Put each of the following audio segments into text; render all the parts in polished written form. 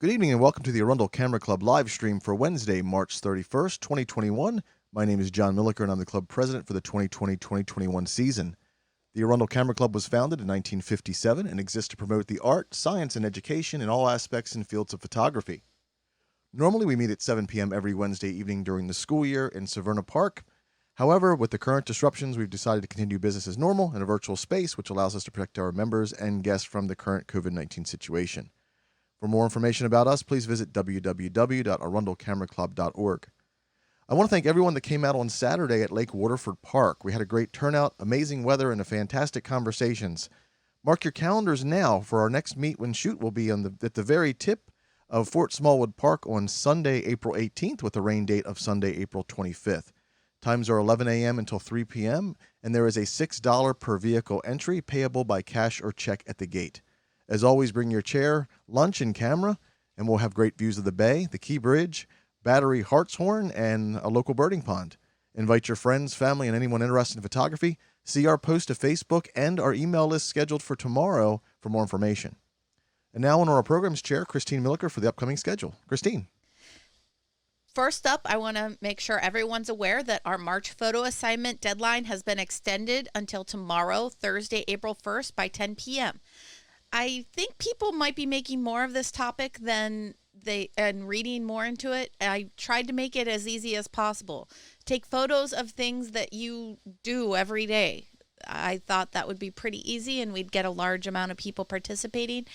Good evening and welcome to the Arundel Camera Club live stream for Wednesday, March 31st, 2021. My name is John Milliker and I'm the club president for the 2020-2021 season. The Arundel Camera Club was founded in 1957 and exists to promote the art, science, and education in all aspects and fields of photography. Normally we meet at 7 p.m. every Wednesday evening during the school year in Severna Park. However, with the current disruptions, we've decided to continue business as normal in a virtual space, which allows us to protect our members and guests from the current COVID-19 situation. For more information about us, please visit www.arundelcameraclub.org. I want to thank everyone that came out on Saturday at Lake Waterford Park. We had a great turnout, amazing weather, and fantastic conversations. Mark your calendars now for our next meet and shoot will be at the very tip of Fort Smallwood Park on Sunday, April 18th, with a rain date of Sunday, April 25th. Times are 11 a.m. until 3 p.m., and there is a $6 per vehicle entry payable by cash or check at the gate. As always, bring your chair, lunch, and camera, and we'll have great views of the bay, the Key Bridge, Battery Hartshorn, and a local birding pond. Invite your friends, family, and anyone interested in photography. See our post to Facebook and our email list scheduled for tomorrow for more information. And now on our program's chair, Christine Milliker for the upcoming schedule. Christine. First up, I want to make sure everyone's aware that our March photo assignment deadline has been extended until tomorrow, Thursday, April 1st by 10 p.m. I think people might be making more of this topic and reading more into it. I tried to make it as easy as possible. Take photos of things that you do every day. I thought that would be pretty easy and we'd get a large amount of people participating.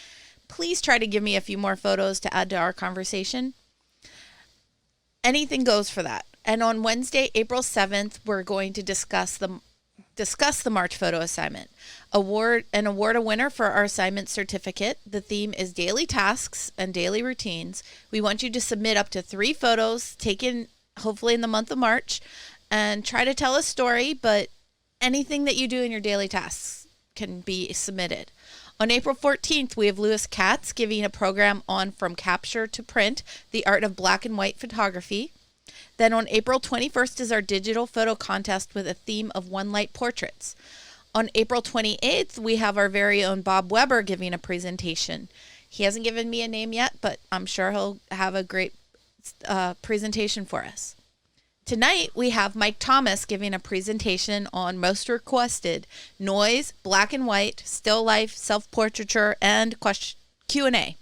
Please try to give me a few more photos to add to our conversation. Anything goes for that. And on Wednesday, April 7th, we're going to discuss the March photo assignment. Award a winner for our assignment certificate. The theme is daily tasks and daily routines. We want you to submit up to 3 photos taken hopefully in the month of March and try to tell a story, but anything that you do in your daily tasks can be submitted. On April 14th, we have Lewis Katz giving a program on From Capture to Print, the art of black and white photography. Then on April 21st is our digital photo contest with a theme of one light portraits. On April 28th, we have our very own Bob Weber giving a presentation. He hasn't given me a name yet, but I'm sure he'll have a great presentation for us. Tonight, we have Mike Thomas giving a presentation on most requested noise, black and white, still life, self-portraiture, and Q&A.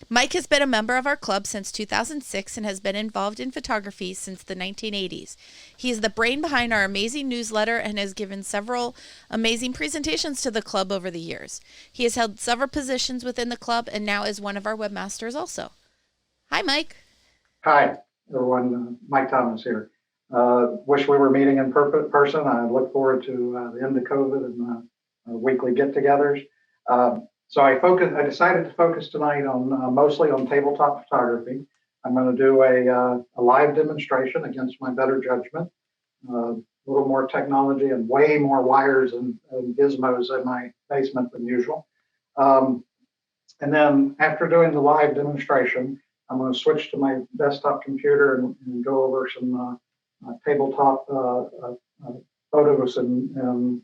Mike has been a member of our club since 2006 and has been involved in photography since the 1980s. He is the brain behind our amazing newsletter and has given several amazing presentations to the club over the years. He has held several positions within the club and now is one of our webmasters also. Hi, Mike. Hi, everyone. Mike Thomas here. Wish we were meeting in person. I look forward to the end of COVID and weekly get-togethers. So I decided to focus tonight on mostly on tabletop photography. I'm going to do a live demonstration against my better judgment. A little more technology and way more wires and gizmos in my basement than usual. And then after doing the live demonstration, I'm going to switch to my desktop computer and go over some tabletop photos and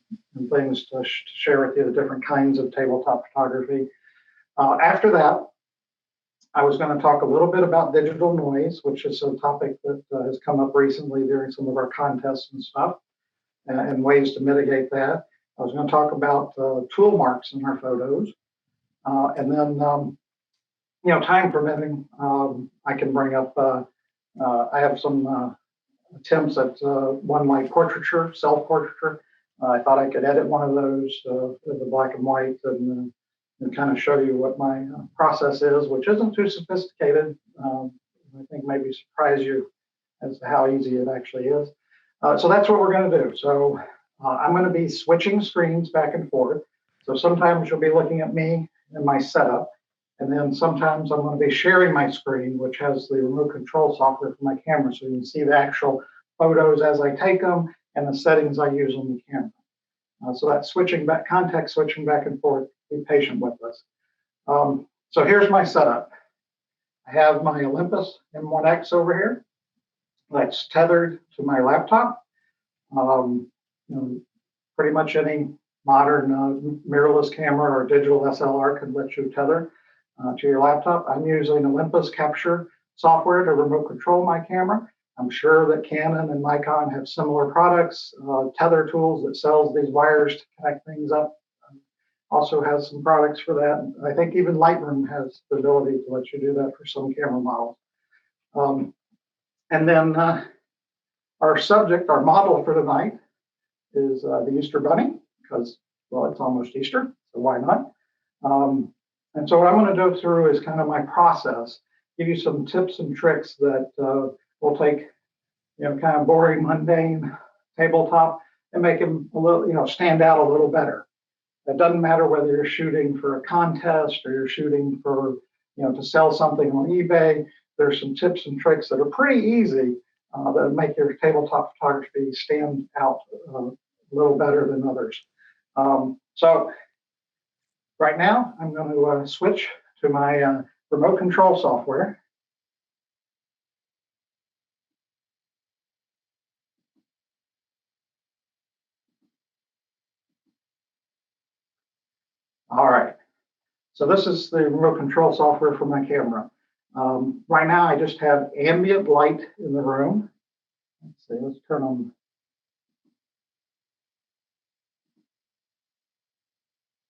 things to share with you the different kinds of tabletop photography. After that, I was going to talk a little bit about digital noise, which is a topic that has come up recently during some of our contests and stuff, and ways to mitigate that. I was going to talk about tool marks in our photos, and then, time permitting, I can bring up. I have some attempts at one light portraiture, self-portraiture. I thought I could edit one of those with the black and white and kind of show you what my process is, which isn't too sophisticated. I think maybe surprise you as to how easy it actually is. So that's what we're going to do. So I'm going to be switching screens back and forth. So sometimes you'll be looking at me and my setup. And then sometimes I'm going to be sharing my screen, which has the remote control software for my camera. So you can see the actual photos as I take them and the settings I use on the camera. So that's context switching back and forth. Be patient with us. So here's my setup. I have my Olympus M1X over here. That's tethered to my laptop. Pretty much any modern mirrorless camera or digital SLR can let you tether. to your laptop. I'm using Olympus Capture software to remote control my camera. I'm sure that Canon and Nikon have similar products. Tether Tools that sells these wires to connect things up also has some products for that. I think even Lightroom has the ability to let you do that for some camera models. And then our subject, our model for tonight is the Easter Bunny, because, well, it's almost Easter, so why not? And so what I'm going to go through is kind of my process, give you some tips and tricks that will take, kind of boring, mundane tabletop and make them a little, stand out a little better. It doesn't matter whether you're shooting for a contest or you're shooting for, to sell something on eBay. There's some tips and tricks that are pretty easy that make your tabletop photography stand out a little better than others. So right now, I'm going to switch to my remote control software. All right. So this is the remote control software for my camera. Right now, I just have ambient light in the room. Let's see, let's turn on.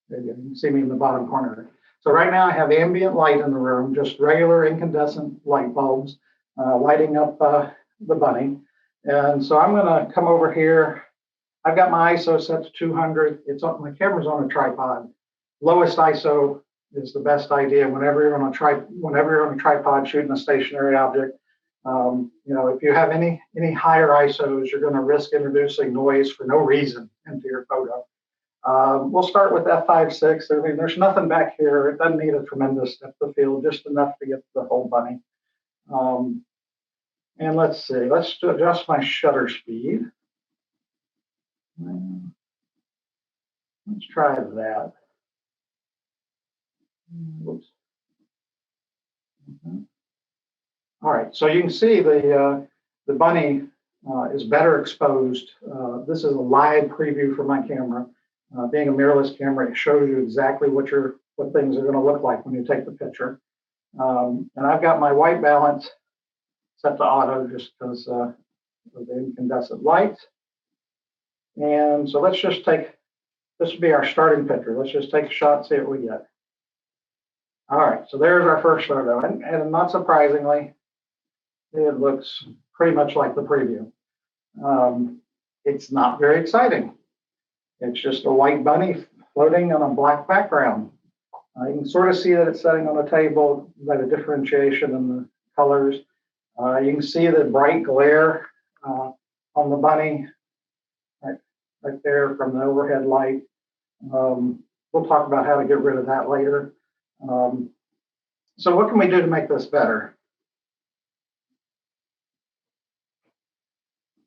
There you go. You can see me in the bottom corner. So right now I have ambient light in the room, just regular incandescent light bulbs lighting up the bunny. And so I'm going to come over here. I've got my ISO set to 200. My camera's on a tripod. Lowest ISO is the best idea whenever you're on a tripod shooting a stationary object. If you have any higher ISOs, you're going to risk introducing noise for no reason into your photo. We'll start with f5.6. There's nothing back here. It doesn't need a tremendous depth of field, just enough to get the whole bunny. And let's see, let's adjust my shutter speed. Let's try that. Whoops. All right, so you can see the bunny is better exposed. This is a live preview for my camera. Being a mirrorless camera, it shows you exactly what things are going to look like when you take the picture. And I've got my white balance set to auto just because of the incandescent light. And so let's just this will be our starting picture. Let's just take a shot and see what we get. All right, so there's our first photo. And not surprisingly, it looks pretty much like the preview. It's not very exciting. It's just a white bunny floating on a black background. You can sort of see that it's sitting on a table by the differentiation in the colors. You can see the bright glare on the bunny right there from the overhead light. We'll talk about how to get rid of that later. So what can we do to make this better?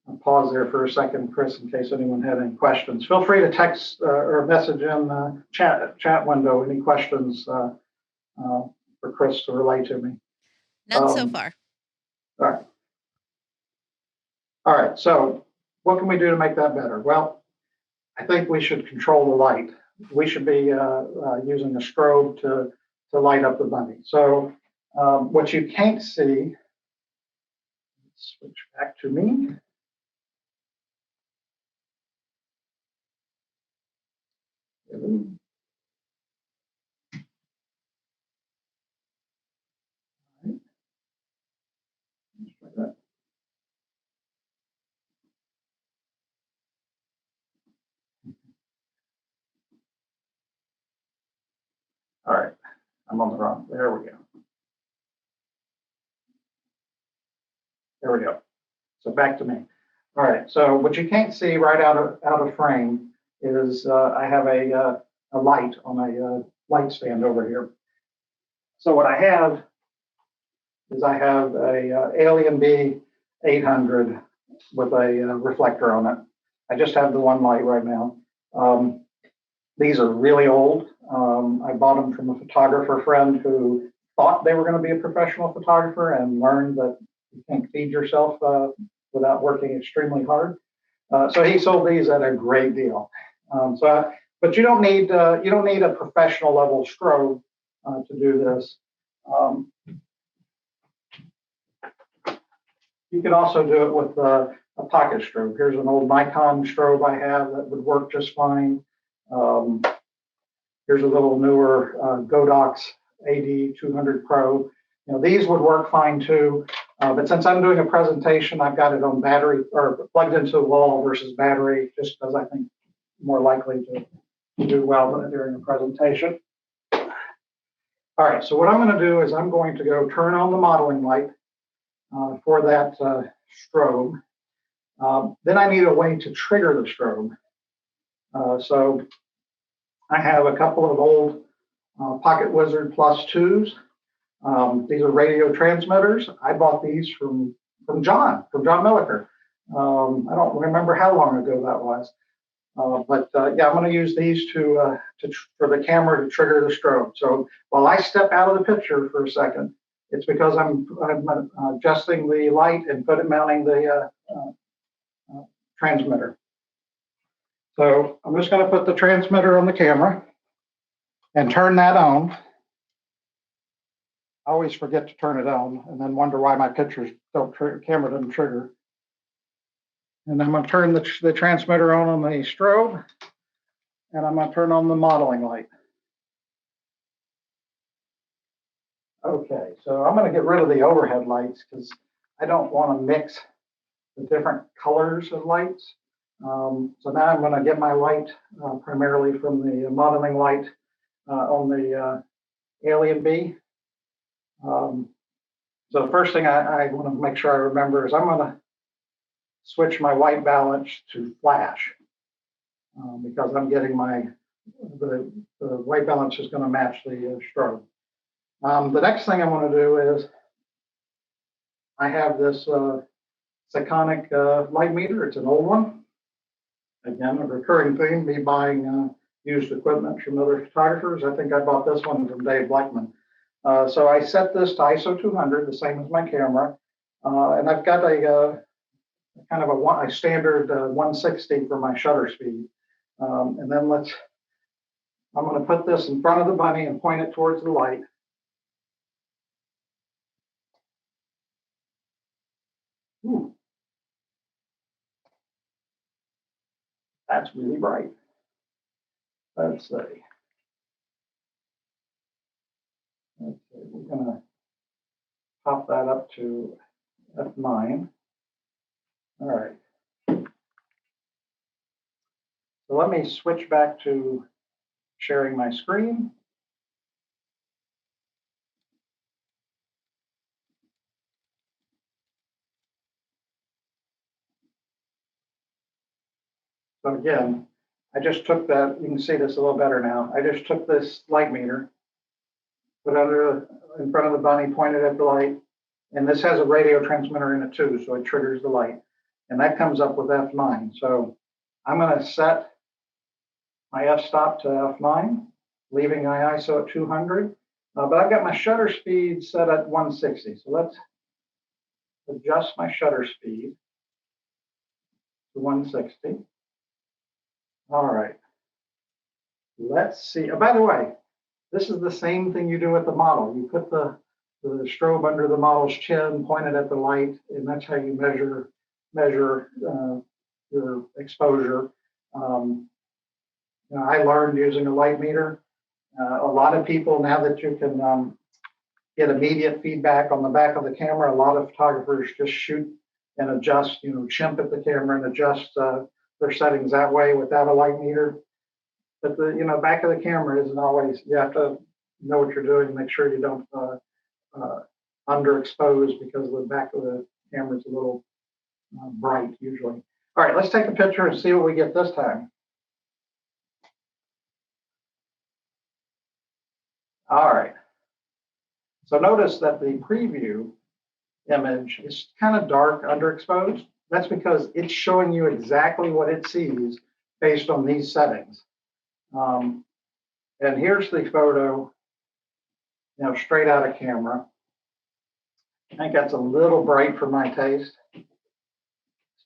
I'll pause there for a second, Chris, in case anyone had any questions. Feel free to text or message in the chat window any questions for Chris to relay to me. None so far. All right. So what can we do to make that better? Well, I think we should control the light. We should be using a strobe to light up the bunny. So what you can't see, let's switch back to me. All right, I'm on the wrong. There we go. There we go. So back to me. All right. So what you can't see right out of frame is I have a light on a light stand over here. So what I have is I have a Alien B 800 with a reflector on it. I just have the one light right now. These are really old. I bought them from a photographer friend who thought they were going to be a professional photographer and learned that you can't feed yourself without working extremely hard. So he sold these at a great deal. But you don't need a professional level strobe to do this. You can also do it with a pocket strobe. Here's an old Nikon strobe I have that would work just fine. Here's a little newer Godox AD 200 Pro. These would work fine too. But since I'm doing a presentation, I've got it on battery or plugged into the wall versus battery, just because I think more likely to do well during a presentation. All right, so what I'm going to do is I'm going to go turn on the modeling light for that strobe. Then I need a way to trigger the strobe. So I have a couple of old Pocket Wizard Plus 2s. These are radio transmitters. I bought these from John Milliker. I don't remember how long ago that was. But yeah, I'm going to use these for the camera to trigger the strobe. So while I step out of the picture for a second, it's because I'm adjusting the light and mounting the transmitter. So I'm just going to put the transmitter on the camera and turn that on. I always forget to turn it on and then wonder why my pictures camera doesn't trigger. And I'm going to turn the transmitter on the strobe, and I'm going to turn on the modeling light. Okay, so I'm going to get rid of the overhead lights because I don't want to mix the different colors of lights. So now I'm going to get my light primarily from the modeling light on the Alien B. So the first thing I want to make sure I remember is I'm going to switch my white balance to flash because I'm getting the white balance is going to match the strobe. The next thing I want to do is I have this Sekonic light meter. It's an old one. Again, a recurring theme, me buying used equipment from other photographers. I think I bought this one from Dave Blackman. So I set this to ISO 200, the same as my camera. And I've got a kind of a standard 160 for my shutter speed. And then I'm going to put this in front of the bunny and point it towards the light. Ooh. That's really bright. Let's see. We're going to pop that up to F9. All right. So let me switch back to sharing my screen. So again, I just took that, you can see this a little better now. I just took this light meter, put it in front of the bunny, pointed at the light, and this has a radio transmitter in it too, so it triggers the light. And that comes up with F9. So I'm going to set my f-stop to F9, leaving my ISO at 200. But I've got my shutter speed set at 160. So let's adjust my shutter speed to 160. All right. Let's see. Oh, by the way, this is the same thing you do with the model. You put the strobe under the model's chin, point it at the light, and that's how you measure your exposure. I learned using a light meter. A lot of people, now that you can get immediate feedback on the back of the camera, a lot of photographers just shoot and adjust, chimp at the camera and adjust their settings that way without a light meter. But the back of the camera isn't always, you have to know what you're doing, make sure you don't underexpose because the back of the camera is a little bright usually. All right, let's take a picture and see what we get this time. All right. So notice that the preview image is kind of dark, underexposed. That's because it's showing you exactly what it sees based on these settings. And here's the photo, straight out of camera. I think that's a little bright for my taste.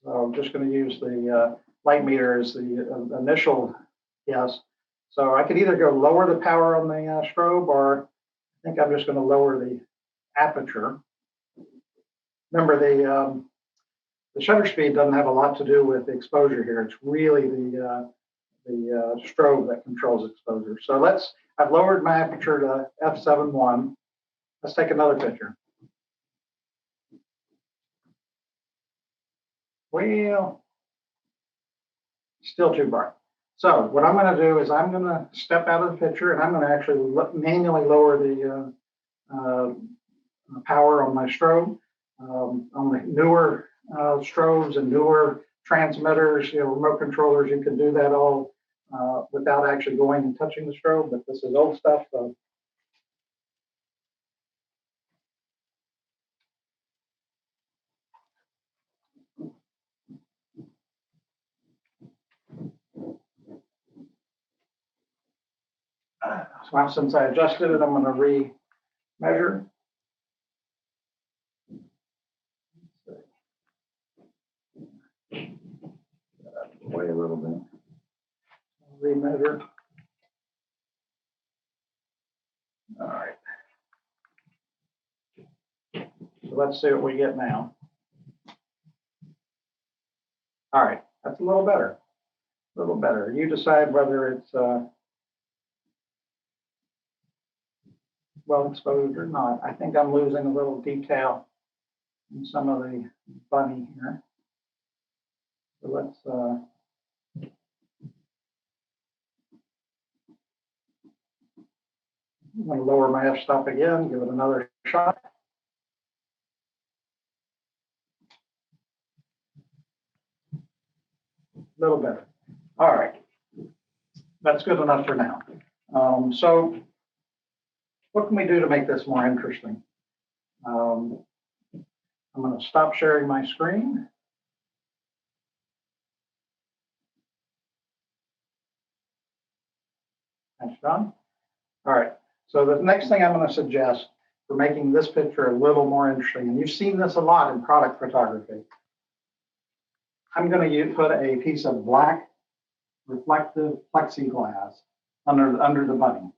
So I'm just going to use the light meter as the initial guess. So I could either go lower the power on the strobe or think I'm just going to lower the aperture. Remember, the shutter speed doesn't have a lot to do with the exposure here. It's really the strobe that controls exposure. So I've lowered my aperture to f7.1. Let's take another picture. Well, still too bright. So what I'm going to do is I'm going to step out of the picture and I'm going to actually manually lower the power on my strobe. On the newer strobes and newer transmitters, remote controllers, you can do that all without actually going and touching the strobe, but this is old stuff. So since I adjusted it, I'm going to re-measure. Wait a little bit. Re-measure. All right. So let's see what we get now. All right, that's a little better. A little better. You decide whether it's well exposed or not. I think I'm losing a little detail in some of the bunny here. So let's I'm going to lower my f-stop again, give it another shot. A little better. All right. That's good enough for now. So what can we do to make this more interesting? I'm going to stop sharing my screen. That's done. All right. So the next thing I'm going to suggest for making this picture a little more interesting, and you've seen this a lot in product photography, I'm going to put a piece of black reflective plexiglass under the bunny.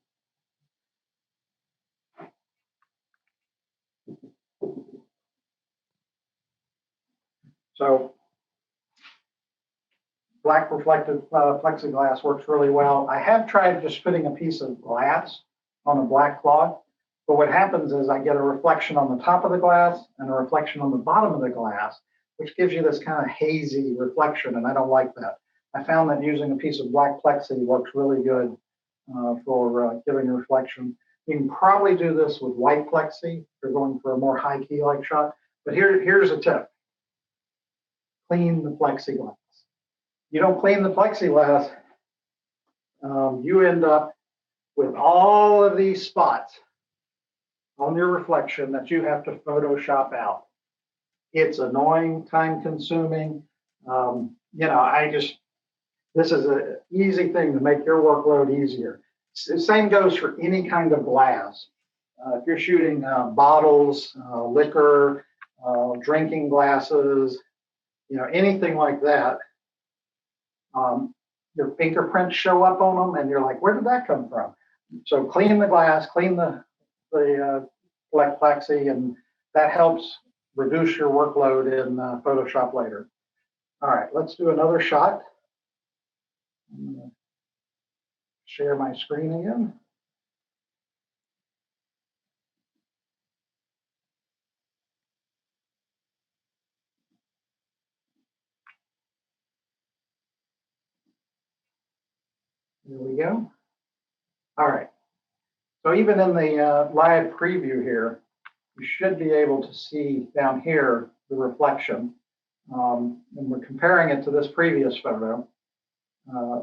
So black reflective plexiglass works really well. I have tried just putting a piece of glass on a black cloth, but what happens is I get a reflection on the top of the glass and a reflection on the bottom of the glass, which gives you this kind of hazy reflection, and I don't like that. I found that using a piece of black plexi works really good for giving a reflection. You can probably do this with white plexi if you're going for a more high key like shot, but here's a tip. Clean the plexiglass. You don't clean the plexiglass, you end up with all of these spots on your reflection that you have to Photoshop out. It's annoying, time consuming. This is an easy thing to make your workload easier. The same goes for any kind of glass. If you're shooting bottles, liquor, drinking glasses, anything like that, your fingerprints show up on them and you're like, where did that come from? So clean the glass, clean the black plexi, and that helps reduce your workload in Photoshop later. All right, let's do another shot. I'm going to share my screen again. Here we go. All right. So even in the live preview here, you should be able to see down here the reflection. And we're comparing it to this previous photo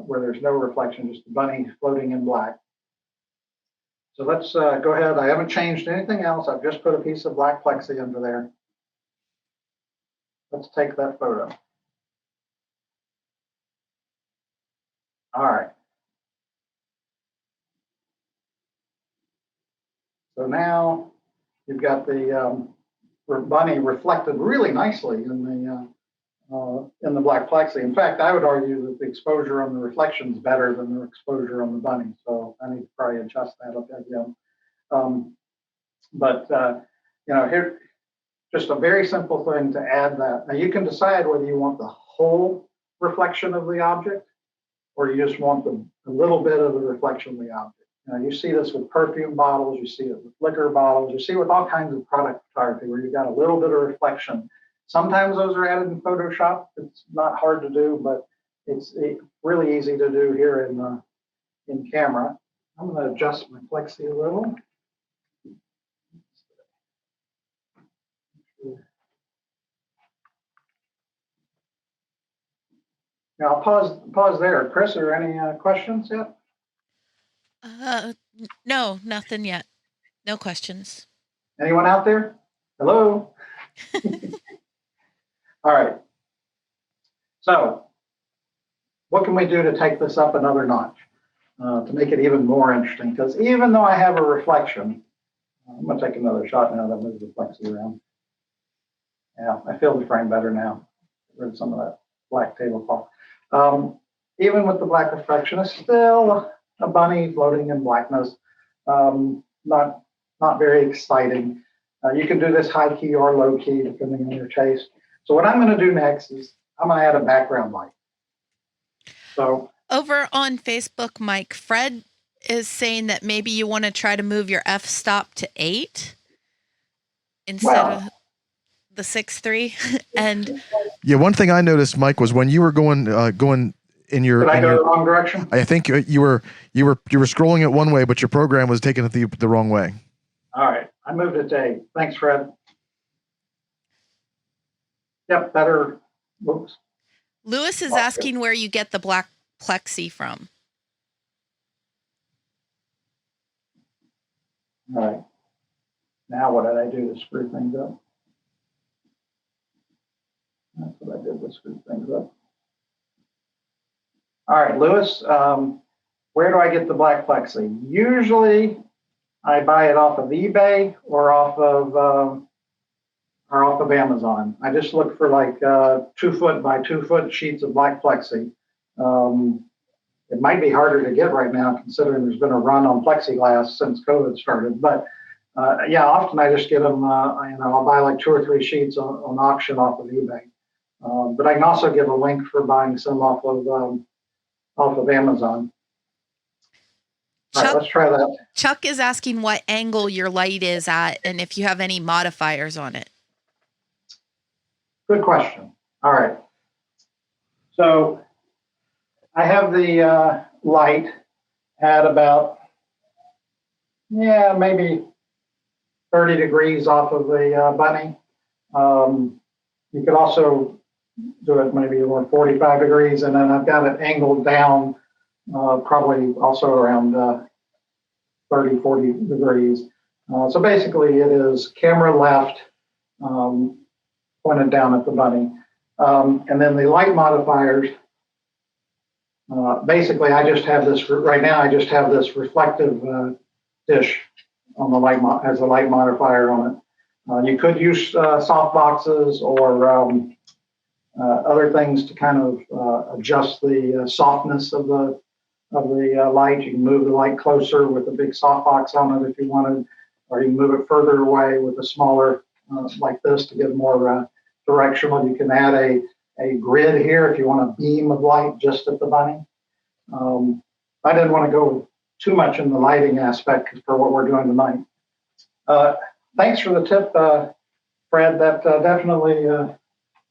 where there's no reflection, just the bunny floating in black. So let's go ahead. I haven't changed anything else. I've just put a piece of black plexi under there. Let's take that photo. All right. So now you've got the bunny reflected really nicely in the black plexi. In fact, I would argue that the exposure on the reflection is better than the exposure on the bunny. So I need to probably adjust that up again. But, here, just a very simple thing to add that. Now you can decide whether you want the whole reflection of the object or you just want a little bit of the reflection of the object. You see this with perfume bottles, you see it with liquor bottles, you see it with all kinds of product photography where you've got a little bit of reflection. Sometimes those are added in Photoshop. It's not hard to do, but it's really easy to do here in camera. I'm going to adjust my Plexi a little. Now I'll pause there. Chris, are there any questions yet? No, nothing yet. No questions. Anyone out there? Hello? All right. So what can we do to take this up another notch to make it even more interesting? Because even though I have a reflection, I'm going to take another shot now that I move the Plexi around. Yeah, I feel the frame better now. Get rid of some of that black tablecloth. Even with the black reflection, it's still a bunny floating in blackness. Not very exciting. You can do this high key or low key depending on your taste. So what I'm going to do next is I'm going to add a background light. So over on Facebook, Mike, Fred is saying that maybe you want to try to move your f-stop to 8 instead of the 6.3. And yeah, one thing I noticed, Mike, was when you were going in your. Did I go the wrong direction? I think you were scrolling it one way, but your program was taking it the wrong way. All right, I moved it to 8. Thanks, Fred. Yep, better. Whoops. Lewis is asking where you get the black plexi from. All right. Now what did I do to screw things up? That's what I did to screw things up. All right, Lewis, where do I get the black plexi? Usually I buy it off of eBay or off of Amazon. I just look for like 2 foot by 2 foot sheets of black plexi. It might be harder to get right now considering there's been a run on plexiglass since COVID started. But yeah, often I just get them, I'll buy like 2 or 3 sheets on auction off of eBay. But I can also give a link for buying some off of Amazon. All right, let's try that. Chuck is asking what angle your light is at and if you have any modifiers on it. Good question. All right. So I have the light at about, maybe 30 degrees off of the bunny. You could also do it maybe around 45 degrees, and then I've got it angled down probably also around 30, 40 degrees. So basically it is camera left, pointed down at the bunny. And then the light modifiers, basically I just have this, right now I just have this reflective dish on the light as a light modifier on it. You could use soft boxes or other things to kind of adjust the softness of the light. You can move the light closer with a big softbox on it if you wanted, or you can move it further away with a smaller like this to get more directional. You can add a grid here if you want a beam of light just at the bunny. I didn't want to go too much in the lighting aspect for what we're doing tonight. Thanks for the tip, Fred. That definitely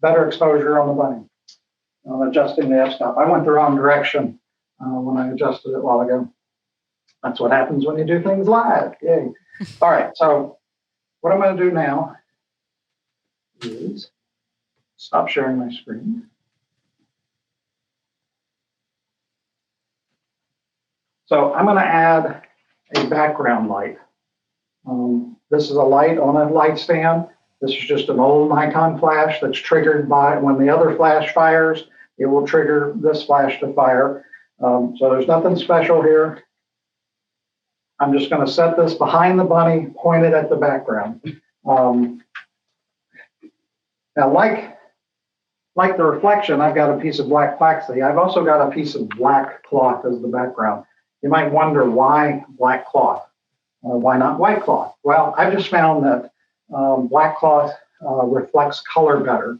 better exposure on the bunny. Adjusting the f-stop. I went the wrong direction when I adjusted it a while ago. That's what happens when you do things live. Yay. All right, so what I'm going to do now is stop sharing my screen. So I'm going to add a background light. This is a light on a light stand. This is just an old Nikon flash that's triggered by when the other flash fires, it will trigger this flash to fire. So there's nothing special here. I'm just going to set this behind the bunny, pointed at the background. Now, like the reflection, I've got a piece of black plexi. I've also got a piece of black cloth as the background. You might wonder why black cloth. Why not white cloth? Well, I've just found that black cloth reflects color better.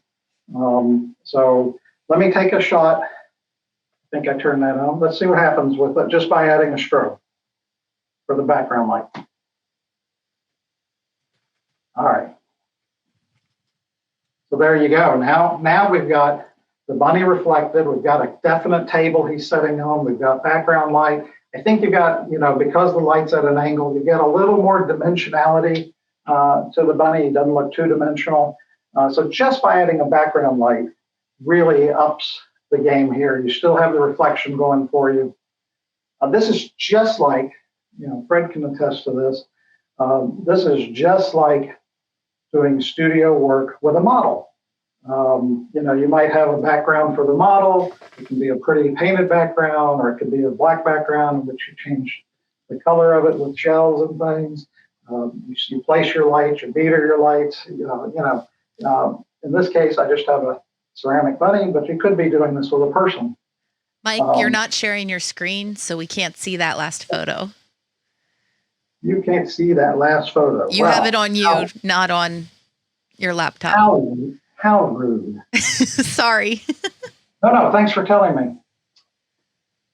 So let me take a shot. I think I turned that on. Let's see what happens with it just by adding a strobe for the background light. All right. So there you go. Now we've got the bunny reflected. We've got a definite table he's sitting on. We've got background light. I think you got, because the light's at an angle, you get a little more dimensionality to the bunny. He doesn't look two-dimensional. So just by adding a background light really ups the game here. You still have the reflection going for you. This is just like, Fred can attest to this. This is just like doing studio work with a model. You might have a background for the model. It can be a pretty painted background, or it could be a black background in which you change the color of it with shells and things. You place your lights, you meter your lights. In this case, I just have a ceramic bunny, but you could be doing this with a person. Mike, you're not sharing your screen, so we can't see that last photo. You can't see that last photo. You have it on you, not on your laptop. How rude. Sorry. No, thanks for telling me.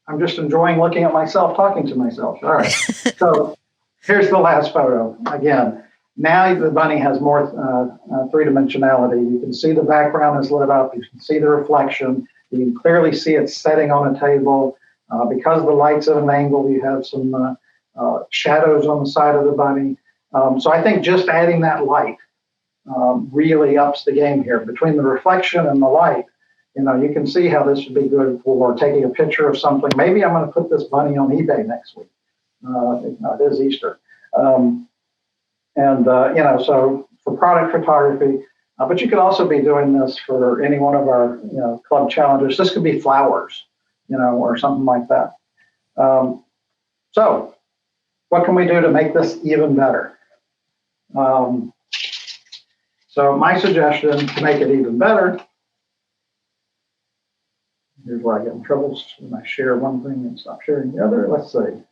I'm just enjoying looking at myself, talking to myself. All right. So here's the last photo. Again, now the bunny has more three-dimensionality. You can see the background is lit up. You can see the reflection. You can clearly see it setting on a table. Because the light's at an angle, you have some shadows on the side of the bunny. So I think just adding that light really ups the game here. Between the reflection and the light, you can see how this would be good for taking a picture of something. Maybe I'm going to put this bunny on eBay next week. It is Easter. So for product photography, but you could also be doing this for any one of our, club challenges. This could be flowers, or something like that. So what can we do to make this even better? So my suggestion to make it even better, here's where I get in trouble when I share one thing and stop sharing the other. Let's see.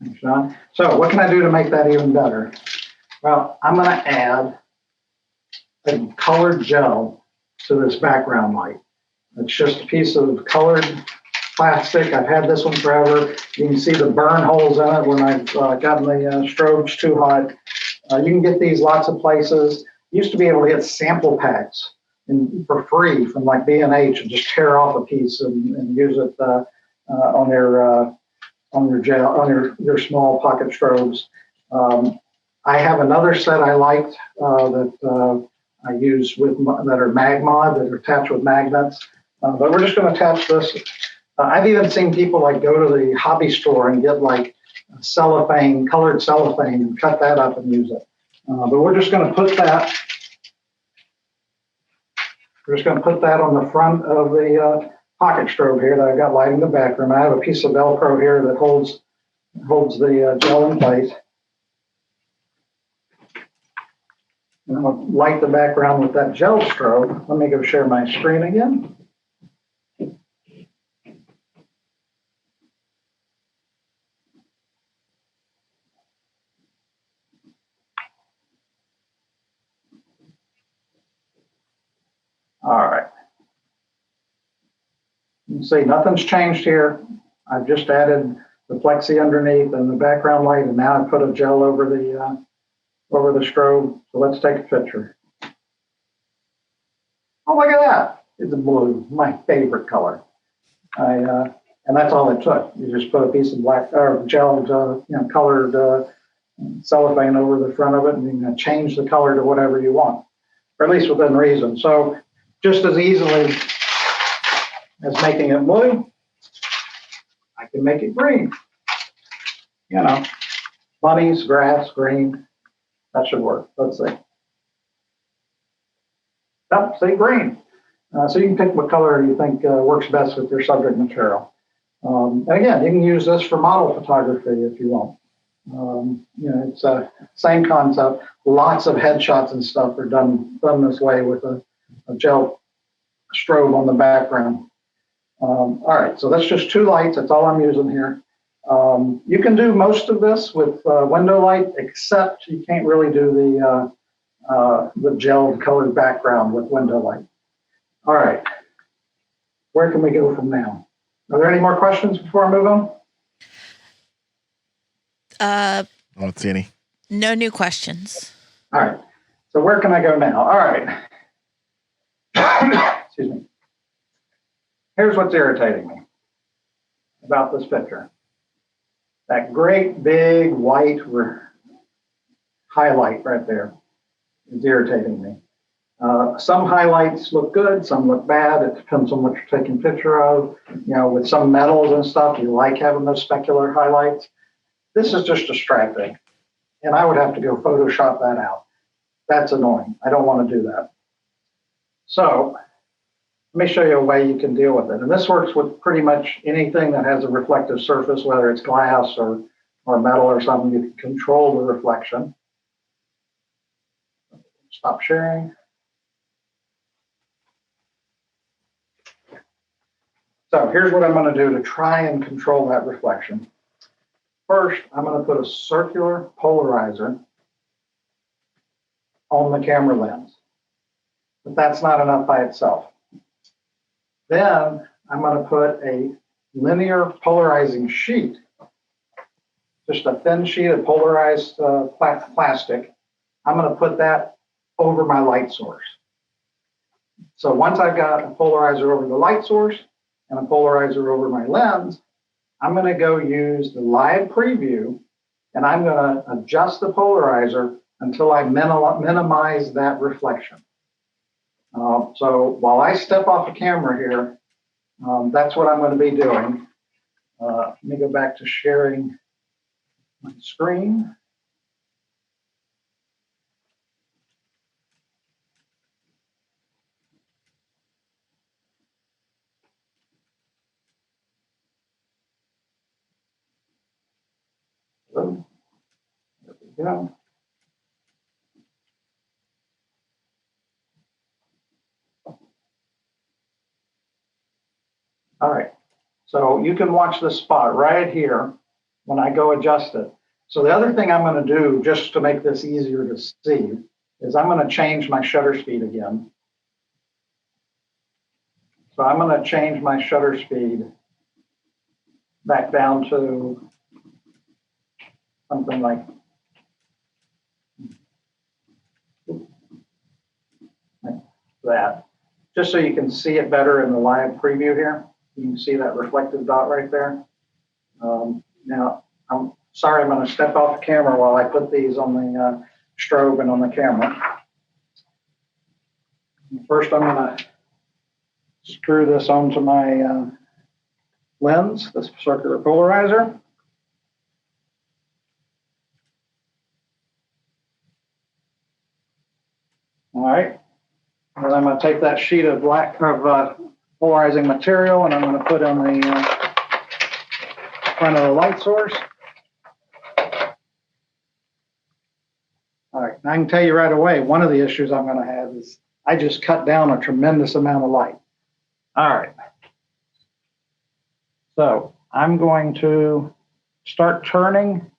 Thanks, John. So what can I do to make that even better? Well, I'm going to add a colored gel to this background light. It's just a piece of colored plastic. I've had this one forever. You can see the burn holes in it when I've gotten the strobes too hot. You can get these lots of places. You used to be able to get sample packs for free from like B&H and just tear off a piece and use it on your gel, on your small pocket strobes. I have another set I liked that I use that are Magmod, that are attached with magnets. But we're just going to attach this. I've even seen people go to the hobby store and get cellophane, colored cellophane, and cut that up and use it. But we're just going to put that. We're just going to put that on the front of the pocket strobe here that I've got lighting the background. I have a piece of Velcro here that holds the gel in place. And I'm going to light the background with that gel strobe. Let me go share my screen again. All right. You can see nothing's changed here. I've just added the plexi underneath and the background light, and now I put a gel over the strobe. So let's take a picture. Oh, look at that! It's blue, my favorite color. And that's all it took. You just put a piece of black or gel, colored cellophane over the front of it, and you can change the color to whatever you want, or at least within reason. So just as easily as making it blue, I can make it green. Bunnies, grass, green. That should work. Let's see. Oh, say green. So you can pick what color you think works best with your subject material. And again, you can use this for model photography if you want. It's the same concept. Lots of headshots and stuff are done this way with a gel strobe on the background. All right, so that's just two lights. That's all I'm using here. You can do most of this with window light, except you can't really do the gelled colored background with window light. All right, where can we go from now? Are there any more questions before I move on? I don't see any. No new questions. All right, so where can I go now? All right. Excuse me. Here's what's irritating me about this picture. That great big white highlight right there is irritating me. Some highlights look good, some look bad. It depends on what you're taking a picture of. You know, with some metals and stuff, you like having those specular highlights. This is just distracting, and I would have to go Photoshop that out. That's annoying. I don't want to do that. So let me show you a way you can deal with it. And this works with pretty much anything that has a reflective surface, whether it's glass or metal or something. You can control the reflection. Stop sharing. So here's what I'm going to do to try and control that reflection. First, I'm going to put a circular polarizer on the camera lens. But that's not enough by itself. Then I'm going to put a linear polarizing sheet, just a thin sheet of polarized plastic. I'm going to put that over my light source. So once I've got a polarizer over the light source and a polarizer over my lens, I'm going to go use the live preview, and I'm going to adjust the polarizer until I minimize that reflection. So while I step off the camera here, that's what I'm going to be doing. Let me go back to sharing my screen. So, there we go. All right, so you can watch this spot right here when I go adjust it. So the other thing I'm going to do, just to make this easier to see, is I'm going to change my shutter speed again. So I'm going to change my shutter speed back down to something like that, just so you can see it better in the live preview here. You can see that reflective dot right there. Now, I'm sorry, I'm going to step off the camera while I put these on the strobe and on the camera. First, I'm going to screw this onto my lens, this circular polarizer. All right. And then I'm going to take that sheet of polarizing material, and I'm going to put on the front of the light source. All right, and I can tell you right away, one of the issues I'm going to have is I just cut down a tremendous amount of light. All right. So I'm going to start turning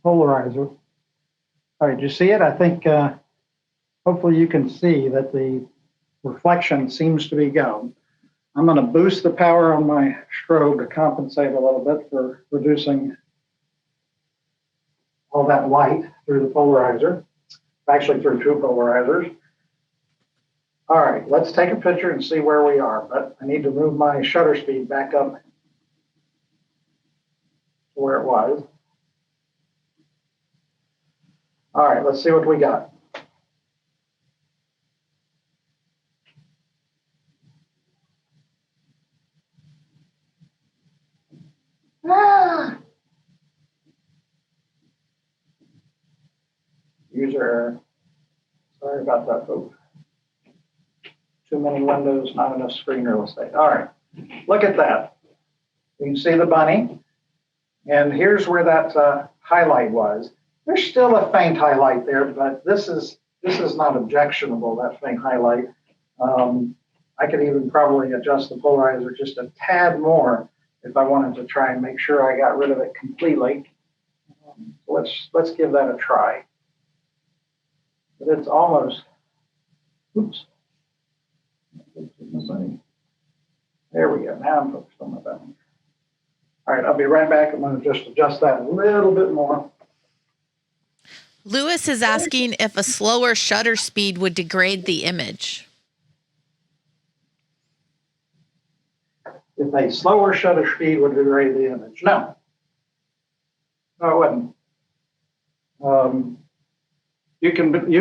polarizer. All right, did you see it? I think hopefully you can see that the reflection seems to be going. I'm going to boost the power on my strobe to compensate a little bit for reducing all that light through the polarizer, actually through two polarizers. All right, let's take a picture and see where we are, but I need to move my shutter speed back up to where it was. All right, let's see what we got. User error. Sorry about that, folks. Too many windows, not enough screen real estate. All right, look at that. You can see the bunny. And here's where that highlight was. There's still a faint highlight there, but this is not objectionable, that faint highlight. I could even probably adjust the polarizer just a tad more if I wanted to try and make sure I got rid of it completely. Let's give that a try. But it's almost, oops. There we go. Now I'm focused on my button. All right, I'll be right back. I'm going to just adjust that a little bit more. Lewis is asking if a slower shutter speed would degrade the image. If a slower shutter speed would degrade the image. No. No, it wouldn't. You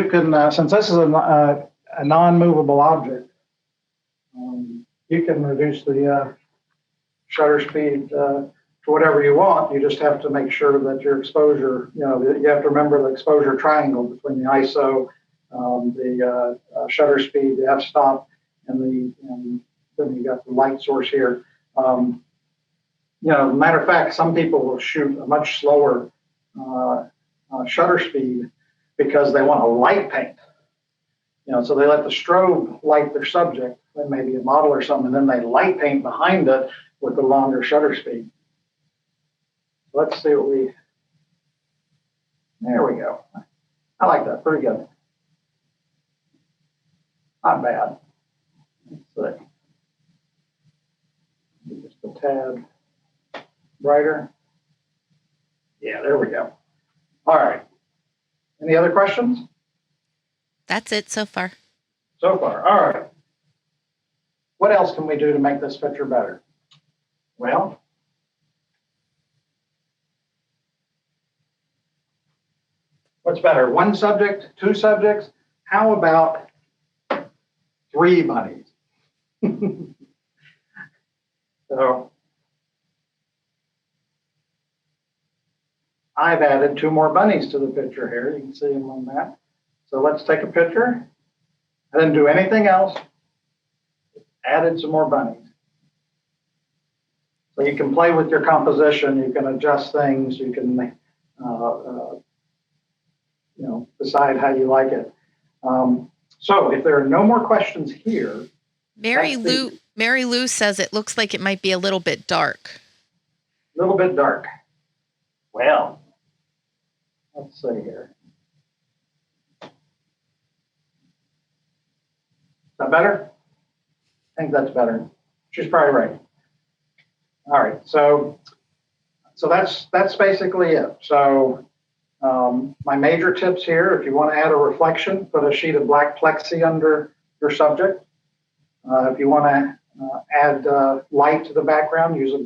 can since this is a non-movable object, you can reduce the shutter speed to whatever you want. You just have to make sure that your exposure, you have to remember the exposure triangle between the ISO, the shutter speed, the f-stop, and then you got the light source here. Matter of fact, some people will shoot a much slower shutter speed because they want to light paint. So they let the strobe light their subject, then maybe a model or something, and then they light paint behind it with the longer shutter speed. Let's see what there we go. I like that, pretty good. Not bad. Let's see. Just a tad brighter. Yeah, there we go. All right. Any other questions? That's it so far. So far, all right. What else can we do to make this picture better? Well, what's better, one subject, two subjects? How about 3 bunnies? So I've added 2 more bunnies to the picture here. You can see them on that. So let's take a picture. I didn't do anything else. Added some more bunnies. So you can play with your composition. You can adjust things. You can, decide how you like it. So if there are no more questions here. Mary Lou says it looks like it might be a little bit dark. A little bit dark. Well, let's see here. Is that better? I think that's better. She's probably right. All right, so that's basically it. So my major tips here: if you want to add a reflection, put a sheet of black plexi under your subject. If you want to add light to the background, use a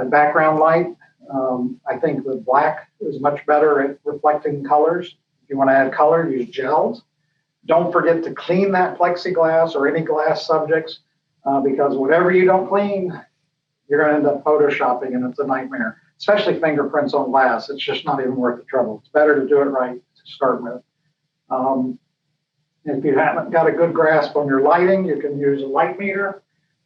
background light. I think the black is much better at reflecting colors. If you want to add color, use gels. Don't forget to clean that plexiglass or any glass subjects because whatever you don't clean, you're going to end up photoshopping and it's a nightmare, especially fingerprints on glass. It's just not even worth the trouble. It's better to do it right to start with. If you haven't got a good grasp on your lighting, you can use a light meter.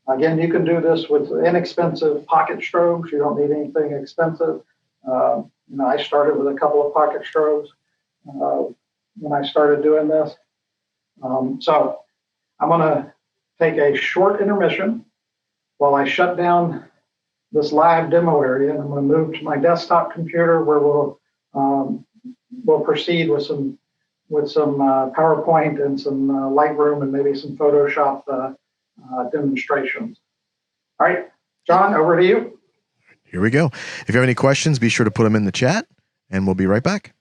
Again, you can do this with inexpensive pocket strobes. You don't need anything expensive. I started with a couple of pocket strobes when I started doing this. So I'm going to take a short intermission while I shut down this live demo area, and I'm going to move to my desktop computer where we'll proceed with some PowerPoint and some Lightroom and maybe some Photoshop demonstrations. All right, John, over to you. Here we go. If you have any questions, be sure to put them in the chat, and we'll be right back.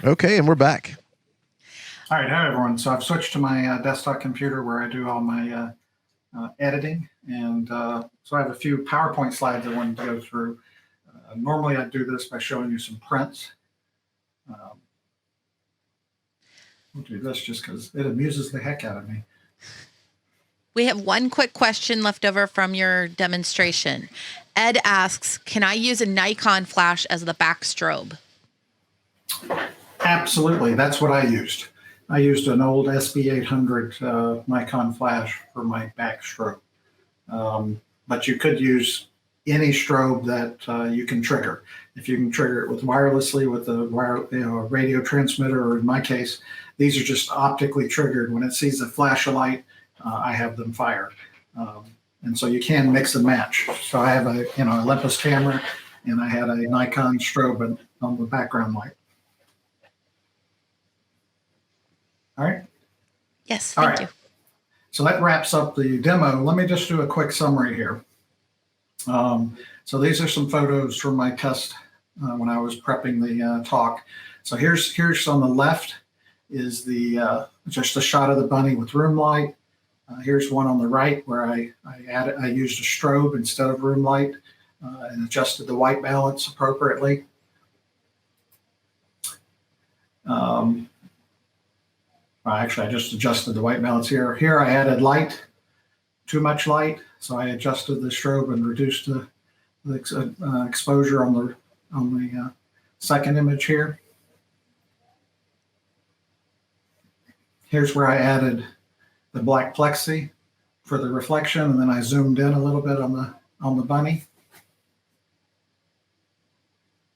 Okay, and we're back. All right, hi everyone. So I've switched to my desktop computer where I do all my editing, and so I have a few PowerPoint slides I wanted to go through. Normally I'd do this by showing you some prints. We'll do this just because it amuses the heck out of me. We have one quick question left over from your demonstration. Ed asks, can I use a Nikon flash as the back strobe? Absolutely, that's what I used. I used an old SB800 Nikon flash for my back strobe. But you could use any strobe that you can trigger. If you can trigger it with wirelessly with a radio transmitter, or in my case, these are just optically triggered. When it sees a flash of light, I have them fire. And so you can mix and match. So I have a Olympus camera, and I had a Nikon strobe on the background light. All right. Yes, All thank right. you. So that wraps up the demo. Let me just do a quick summary here. So these are some photos from my test when I was prepping the talk. So here's on the left is the just a shot of the bunny with room light. Here's one on the right where I used a strobe instead of room light and adjusted the white balance appropriately. Actually, I just adjusted the white balance here. Here I added light, too much light, so I adjusted the strobe and reduced the exposure on the second image here. Here's where I added the black plexi for the reflection, and then I zoomed in a little bit on the bunny.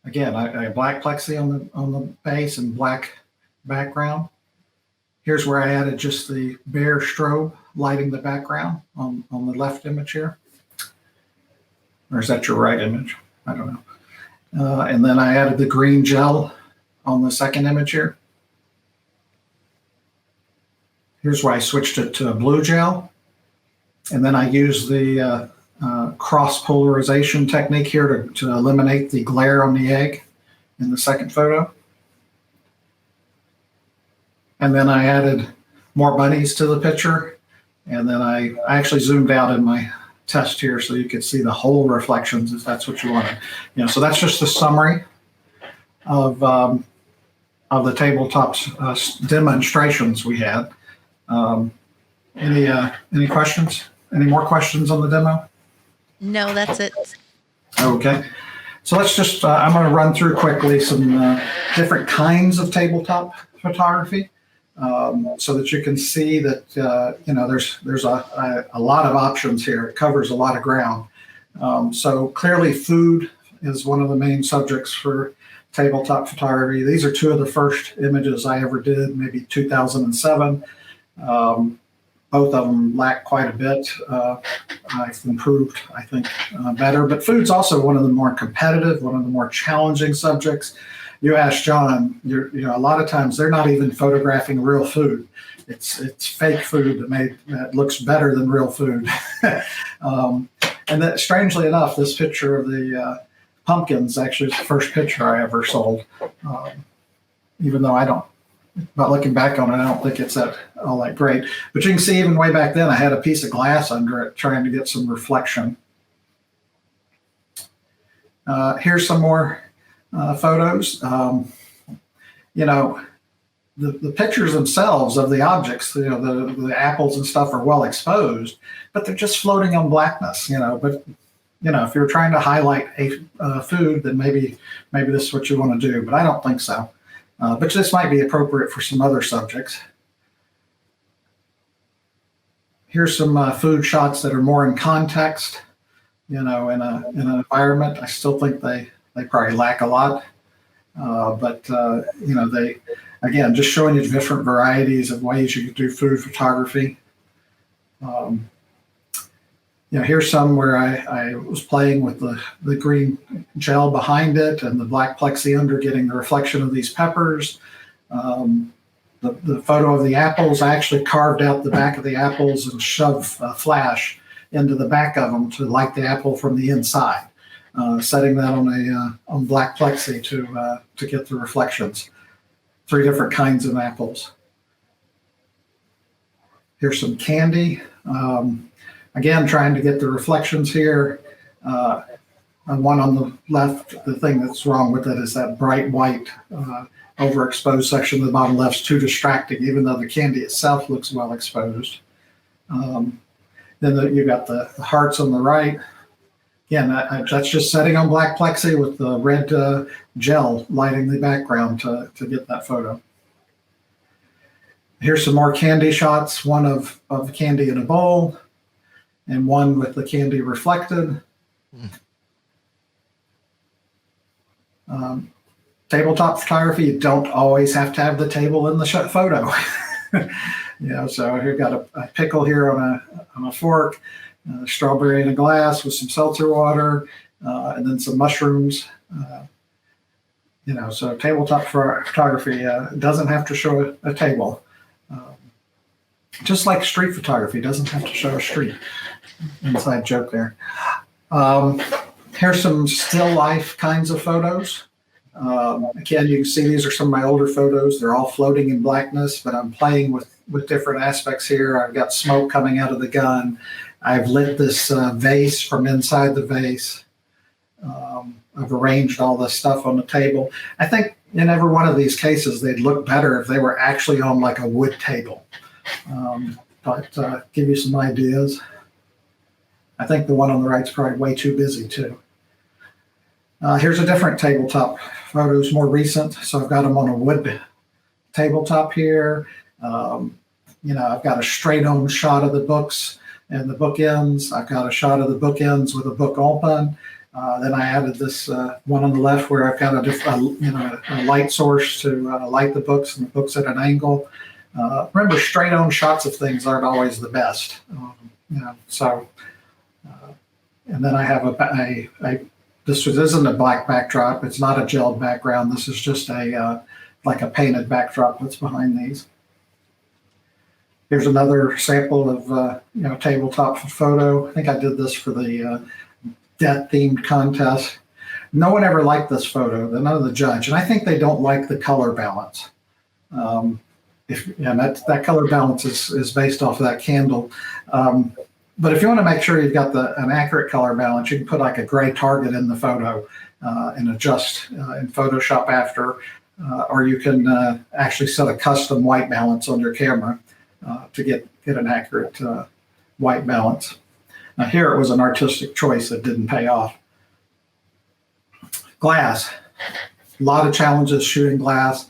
Again, I have black plexi on the base and black background. Here's where I added just the bare strobe lighting the background on the left image here. Or is that your right image? I don't know. And then I added the green gel on the second image here. Here's where I switched it to a blue gel. And then I used the cross polarization technique here to eliminate the glare on the egg in the second photo. And then I added more bunnies to the picture. And then I actually zoomed out in my test here so you could see the whole reflections if that's what you wanted. So that's just a summary of the tabletop demonstrations we had. Any questions? Any more questions on the demo? No, that's it. Okay. So let's just, I'm going to run through quickly some different kinds of tabletop photography. So that you can see that there's a lot of options here. It covers a lot of ground. So clearly, food is one of the main subjects for tabletop photography. These are two of the first images I ever did, maybe 2007. Both of them lack quite a bit. I've improved, I think, better. But food's also one of the more competitive, one of the more challenging subjects. You ask John, a lot of times they're not even photographing real food. It's fake food that looks better than real food. And that, strangely enough, this picture of the pumpkins actually is the first picture I ever sold. Even though but looking back on it, I don't think it's all that great. But you can see even way back then, I had a piece of glass under it trying to get some reflection. Here's some more photos. The pictures themselves of the objects, the apples and stuff are well exposed, but they're just floating on blackness, But, if you're trying to highlight a food, then maybe this is what you want to do, but I don't think so. But this might be appropriate for some other subjects. Here's some food shots that are more in context, in an environment. I still think they probably lack a lot. But they, again, just showing you different varieties of ways you can do food photography. Here's some where I was playing with the green gel behind it and the black plexi under, getting the reflection of these peppers. The photo of the apples, I actually carved out the back of the apples and shoved a flash into the back of them to light the apple from the inside. Setting that on black plexi to get the reflections. three different kinds of apples. Here's some candy. Again, trying to get the reflections here. And one on the left, the thing that's wrong with it is that bright white overexposed section of the bottom left's too distracting, even though the candy itself looks well exposed. Then you've got the hearts on the right. Again, that's just setting on black plexi with the red gel lighting the background to get that photo. Here's some more candy shots, one of the candy in a bowl and one with the candy reflected. Tabletop photography, you don't always have to have the table in the photo. So here got a pickle here on a fork, strawberry in a glass with some seltzer water, and then some mushrooms. So tabletop photography doesn't have to show a table. Just like street photography doesn't have to show a street. Inside joke there. Here's some still life kinds of photos. Again, you can see these are some of my older photos. They're all floating in blackness, but I'm playing with different aspects here. I've got smoke coming out of the gun. I've lit this vase from inside the vase. I've arranged all this stuff on the table. I think in every one of these cases, they'd look better if they were actually on like a wood table. But give you some ideas. I think the one on the right's probably way too busy too. Here's a different tabletop photo, it's more recent. So I've got them on a wood tabletop here. I've got a straight on shot of the books and the bookends. I've got a shot of the bookends with a book open. Then I added this one on the left where I've got a light source to light the books and the books at an angle. Remember, straight on shots of things aren't always the best. And then I have this isn't a black backdrop. It's not a gelled background. This is just like a painted backdrop that's behind these. Here's another sample of tabletop photo. I think I did this for the death themed contest. No one ever liked this photo. None of the judge, and I think they don't like the color balance. That color balance is based off of that candle. But if you want to make sure you've got an accurate color balance, you can put like a gray target in the photo and adjust in Photoshop after, or you can actually set a custom white balance on your camera to get an accurate white balance. Now here it was an artistic choice that didn't pay off. Glass, a lot of challenges shooting glass.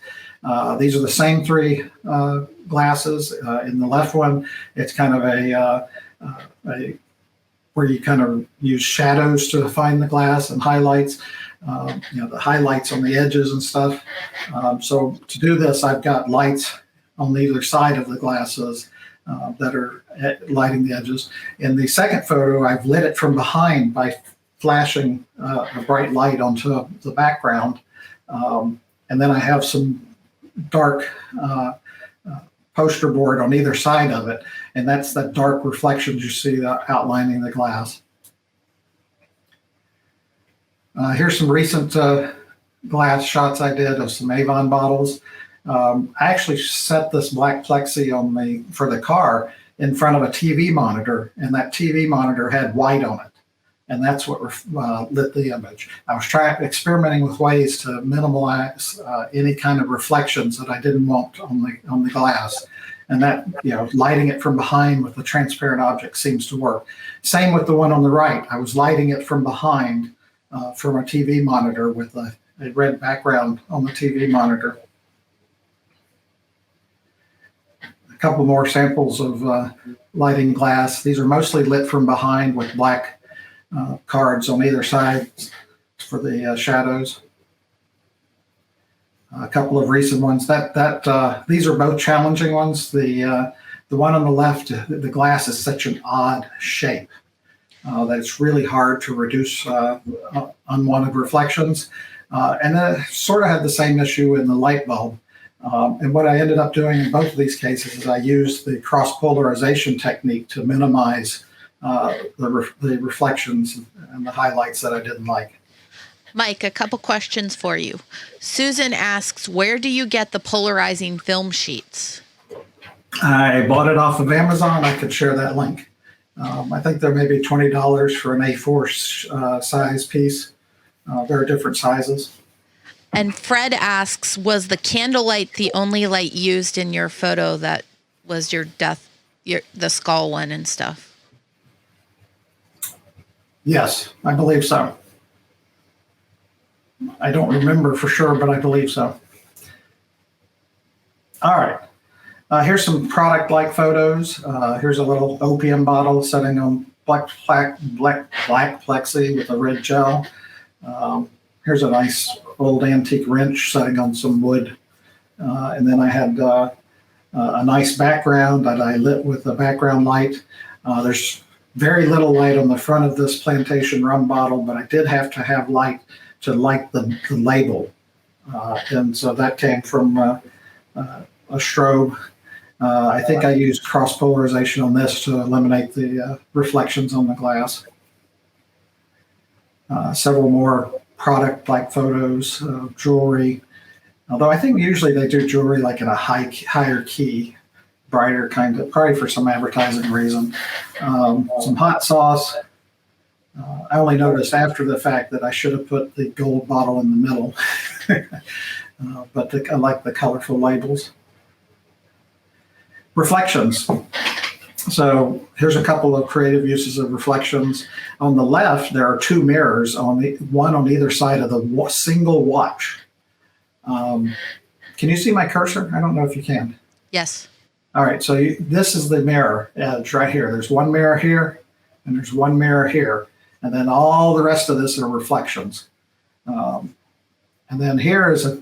These are the same three glasses. In the left one, it's kind of a where you kind of use shadows to define the glass and highlights, the highlights on the edges and stuff. So to do this, I've got lights on either side of the glasses that are lighting the edges. In the second photo, I've lit it from behind by flashing a bright light onto the background. And then I have some dark poster board on either side of it, and that's the dark reflections you see outlining the glass. Here's some recent glass shots I did of some Avon bottles. I actually set this black plexi for the car in front of a TV monitor, and that TV monitor had white on it, and that's what lit the image. I was experimenting with ways to minimize any kind of reflections that I didn't want on the glass, and that lighting it from behind with the transparent object seems to work. Same with the one on the right. I was lighting it from behind from a TV monitor with a red background on the TV monitor. A couple more samples of lighting glass. These are mostly lit from behind with black cards on either side for the shadows. A couple of recent ones. These are both challenging ones. The one on the left, the glass is such an odd shape that it's really hard to reduce unwanted reflections. And then it sort of had the same issue in the light bulb. And what I ended up doing in both of these cases is I used the cross-polarization technique to minimize the reflections and the highlights that I didn't like. Mike, a couple questions for you. Susan asks, where do you get the polarizing film sheets? I bought it off of Amazon. I could share that link. I think they're maybe $20 for an A4 size piece. There are different sizes. And Fred asks, was the candlelight the only light used in your photo that was your death, the skull one and stuff? Yes, I believe so. I don't remember for sure, but I believe so. All right. Here's some product-like photos. Here's a little opium bottle sitting on black plexi with a red gel. Here's a nice old antique wrench sitting on some wood. And then I had a nice background that I lit with a background light. There's very little light on the front of this plantation rum bottle, but I did have to have light to light the label. And so that came from a strobe. I think I used cross polarization on this to eliminate the reflections on the glass. Several more product-like photos of jewelry. Although I think usually they do jewelry like in a higher key, brighter kind of, probably for some advertising reason. Some hot sauce. I only noticed after the fact that I should have put the gold bottle in the middle, but I like the colorful labels. Reflections. So here's a couple of creative uses of reflections. On the left, there are two mirrors, one on either side of the single watch. Can you see my cursor? I don't know if you can. Yes. All right, so this is the mirror edge right here. There's one mirror here, and there's one mirror here. And then all the rest of this are reflections. And then here is a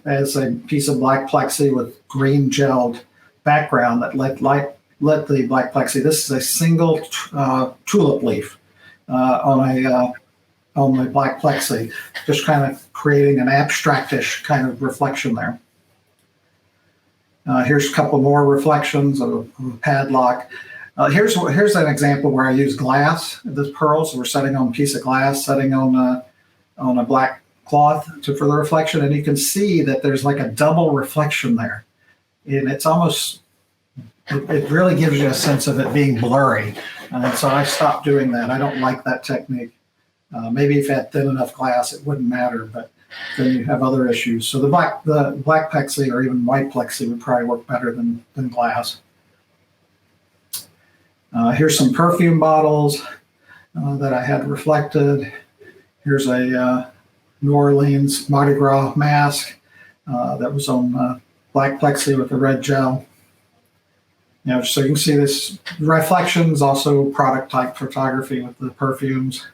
piece of black plexi with green gelled background that lit the black plexi. This is a single tulip leaf on the black plexi, just kind of creating an abstractish kind of reflection there. Here's a couple more reflections of a padlock. Here's an example where I use glass. The pearls were setting on a piece of glass, setting on a black cloth for the reflection, and you can see that there's like a double reflection there, and it's almost, it really gives you a sense of it being blurry, and so I stopped doing that. I don't like that technique. Maybe if you had thin enough glass, it wouldn't matter, but then you have other issues. So the black plexi or even white plexi would probably work better than glass. Here's some perfume bottles that I had reflected. Here's a New Orleans Mardi Gras mask that was on black plexi with the red gel. So you can see this reflections, also product type photography with the perfumes.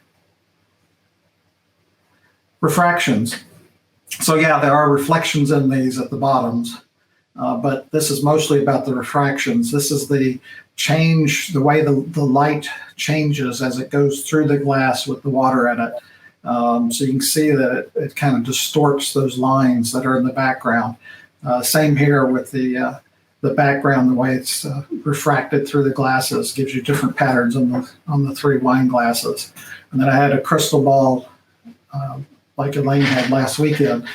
Refractions. So yeah, there are reflections in these at the bottoms, but this is mostly about the refractions. This is the way the light changes as it goes through the glass with the water in it. So you can see that it kind of distorts those lines that are in the background. Same here with the background, the way it's refracted through the glasses gives you different patterns on the three wine glasses. And then I had a crystal ball, like Elaine had last weekend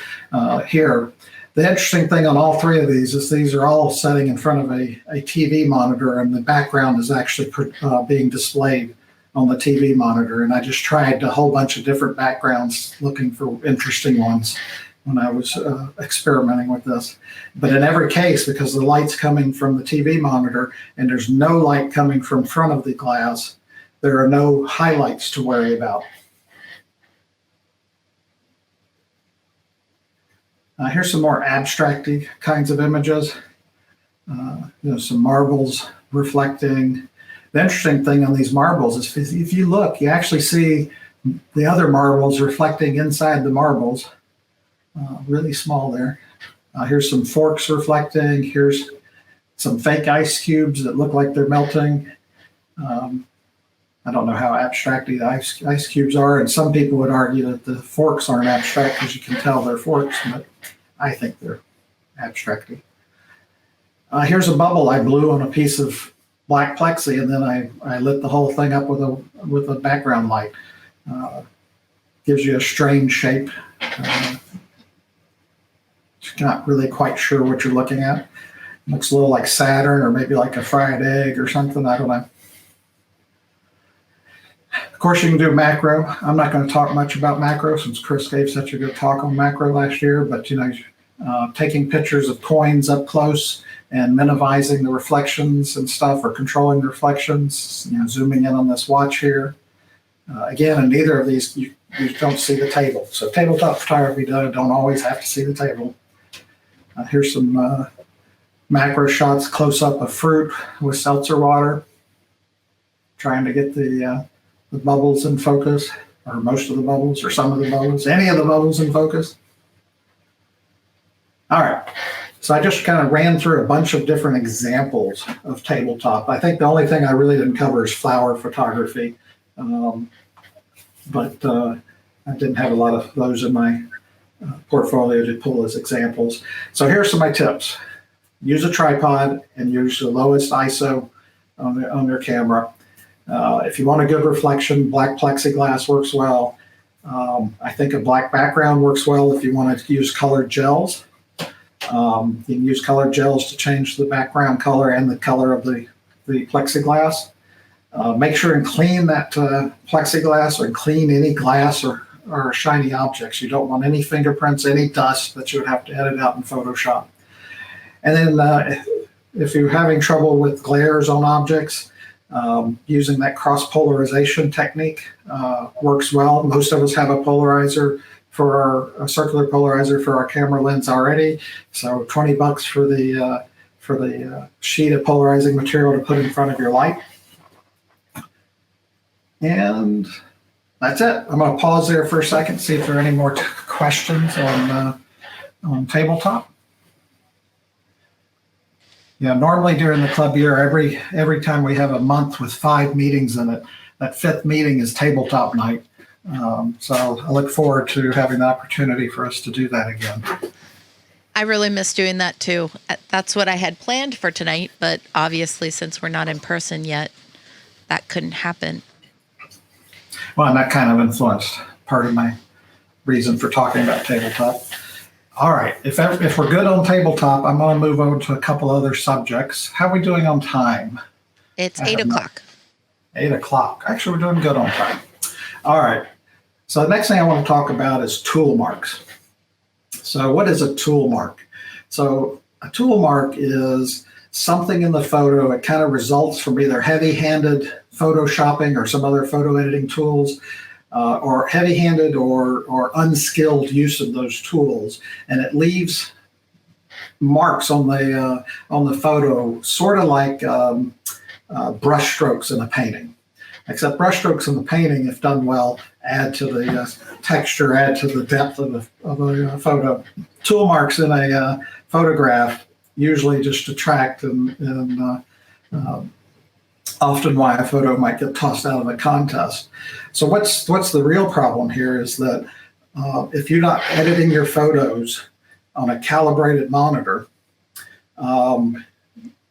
here. The interesting thing on all three of these is these are all setting in front of a TV monitor, and the background is actually being displayed on the TV monitor. And I just tried a whole bunch of different backgrounds looking for interesting ones when I was experimenting with this. But in every case, because the light's coming from the TV monitor and there's no light coming from front of the glass, there are no highlights to worry about. Here's some more abstract-y kinds of images. Some marbles reflecting. The interesting thing on these marbles is if you look, you actually see the other marbles reflecting inside the marbles. Really small there. Here's some forks reflecting. Here's some fake ice cubes that look like they're melting. I don't know how abstract the ice cubes are, and some people would argue that the forks aren't abstract because you can tell they're forks, but I think they're abstract. Here's a bubble I blew on a piece of black plexi, and then I lit the whole thing up with a background light. gives you a strange shape. Not really quite sure what you're looking at. Looks a little like Saturn or maybe like a fried egg or something. I don't know. Of course, you can do macro. I'm not going to talk much about macro since Chris gave such a good talk on macro last year, but taking pictures of coins up close and minimizing the reflections and stuff, or controlling the reflections, zooming in on this watch here. Again, in neither of these, you don't see the table. So tabletop photography don't always have to see the table. Here's some macro shots, close up of fruit with seltzer water, trying to get the bubbles in focus, or most of the bubbles, or some of the bubbles, any of the bubbles in focus. All right, so I just kind of ran through a bunch of different examples of tabletop. I think the only thing I really didn't cover is flower photography, but I didn't have a lot of those in my portfolio to pull as examples. So here's some of my tips. Use a tripod and use the lowest ISO on your camera. If you want a good reflection, black plexiglass works well. I think a black background works well if you want to use colored gels. You can use colored gels to change the background color and the color of the plexiglass. Make sure and clean that plexiglass, or clean any glass or shiny objects. You don't want any fingerprints, any dust that you would have to edit out in Photoshop. And then if you're having trouble with glares on objects, using that cross polarization technique works well. Most of us have a polarizer a circular polarizer for our camera lens already. So $20 for the sheet of polarizing material to put in front of your light. And that's it. I'm going to pause there for a second, see if there are any more questions on tabletop. Yeah, normally during the club year, every time we have a month with 5 meetings in it, that 5th meeting is tabletop night. So I look forward to having the opportunity for us to do that again. I really miss doing that too. That's what I had planned for tonight, but obviously since we're not in person yet, that couldn't happen. Well, and that kind of influenced part of my reason for talking about tabletop. All right, if we're good on tabletop, I'm going to move over to a couple other subjects. How are we doing on time? It's 8 o'clock. 8 o'clock. Actually, we're doing good on time. All right. So the next thing I want to talk about is tool marks. So what is a tool mark? So a tool mark is something in the photo. It kind of results from either heavy-handed photoshopping or some other photo editing tools, or heavy-handed or unskilled use of those tools, and it leaves marks on the photo, sort of like brush strokes in a painting. Except brush strokes in the painting, if done well, add to the texture, add to the depth of a photo. Tool marks in a photograph usually just detract and often why a photo might get tossed out of a contest. So what's the real problem here is that if you're not editing your photos on a calibrated monitor,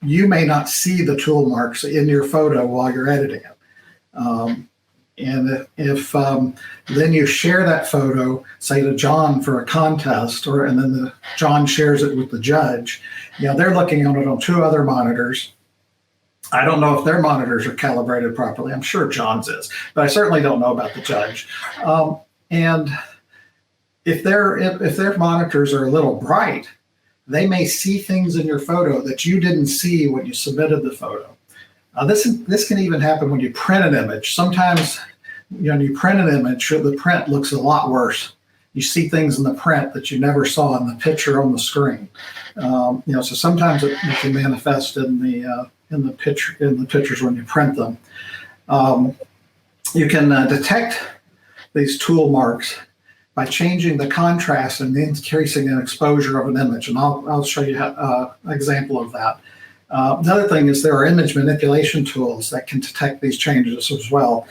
you may not see the tool marks in your photo while you're editing it. And if then you share that photo, say to John for a contest, and then John shares it with the judge, they're looking at it on 2 other monitors. I don't know if their monitors are calibrated properly. I'm sure John's is, but I certainly don't know about the judge. And if their monitors are a little bright, they may see things in your photo that you didn't see when you submitted the photo. This can even happen when you print an image. Sometimes, when you print an image, the print looks a lot worse. You see things in the print that you never saw in the picture on the screen. So sometimes it can manifest in the pictures when you print them. You can detect these tool marks by changing the contrast and increasing an exposure of an image, and I'll show you an example of that. Another thing is there are image manipulation tools that can detect these changes as well.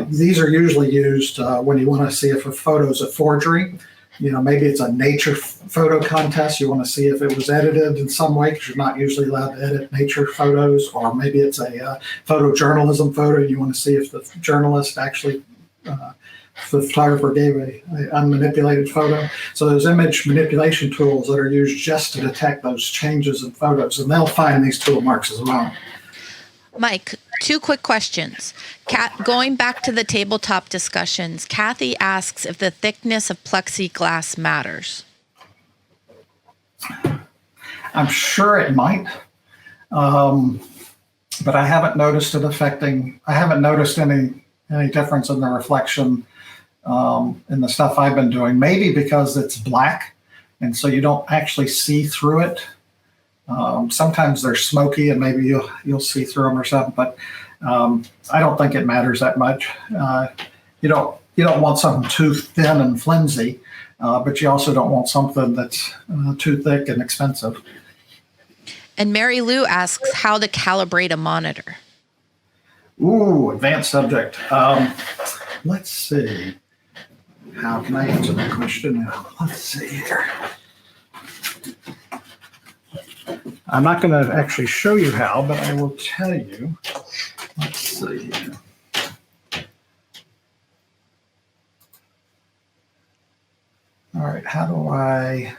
These are usually used when you want to see if a photo is a forgery. Maybe it's a nature photo contest. You want to see if it was edited in some way, because you're not usually allowed to edit nature photos. Or maybe it's a photojournalism photo. You want to see if the journalist actually the photographer gave a unmanipulated photo. So those image manipulation tools that are used just to detect those changes in photos, and they'll find these tool marks as well. Mike, 2 quick questions. Going back to the tabletop discussions, Kathy asks if the thickness of plexiglass matters. I'm sure it might, but I haven't noticed it affecting. I haven't noticed any difference in the reflection in the stuff I've been doing. Maybe because it's black, and so you don't actually see through it. Sometimes they're smoky, and maybe you'll see through them or something. But I don't think it matters that much. You don't want something too thin and flimsy, but you also don't want something that's too thick and expensive. And Mary Lou asks how to calibrate a monitor. Ooh, advanced subject. Let's see. How can I answer that question now? Let's see here. I'm not going to actually show you how, but I will tell you. Let's see here. All right, how do I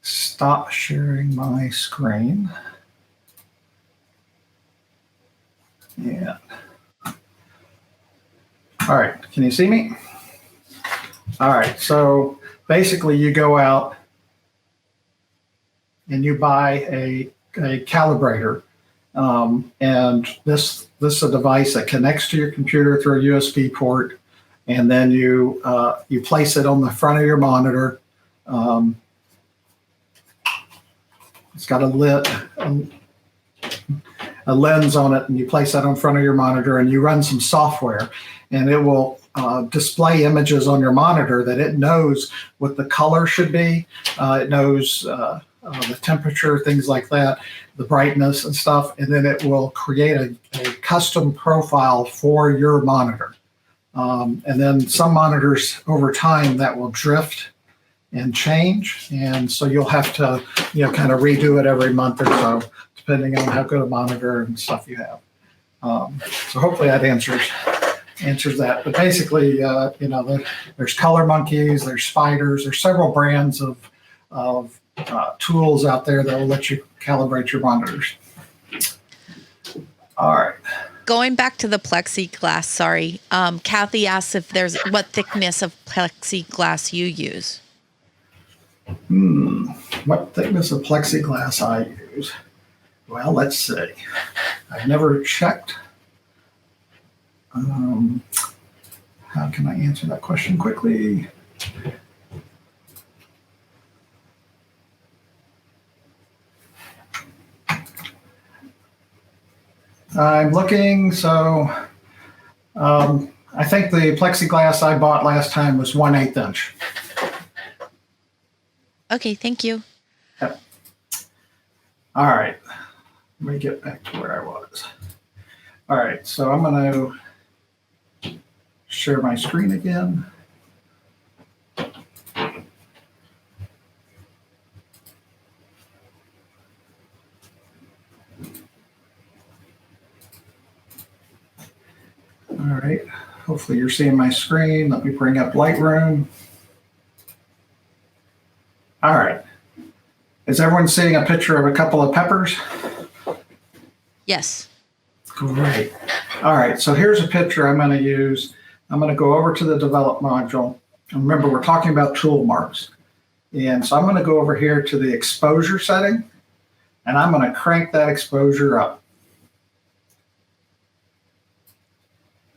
stop sharing my screen? Yeah. All right, can you see me? All right, so basically you go out and you buy a calibrator, and this is a device that connects to your computer through a USB port, and then you place it on the front of your monitor. It's got a lens on it, and you place that on front of your monitor, and you run some software, and it will display images on your monitor that it knows what the color should be. It knows the temperature, things like that, the brightness and stuff, and then it will create a custom profile for your monitor. And then some monitors over time that will drift and change, and so you'll have to kind of redo it every month or so, depending on how good a monitor and stuff you have. So hopefully that answers that. But basically, there's color monkeys, there's spiders, there's several brands of tools out there that will let you calibrate your monitors. All right. Going back to the plexiglass, sorry. Kathy asks what thickness of plexiglass you use. What thickness of plexiglass I use? Well, let's see. I've never checked. How can I answer that question quickly? I'm looking, so I think the plexiglass I bought last time was 1/8 inch. Okay, thank you. Yep. All right, let me get back to where I was. All right, so I'm going to share my screen again. All right, hopefully you're seeing my screen. Let me bring up Lightroom. All right, is everyone seeing a picture of a couple of peppers? Yes. Great. All right, so here's a picture I'm going to use. I'm going to go over to the develop module. And remember, we're talking about tool marks. And so I'm going to go over here to the exposure setting, and I'm going to crank that exposure up.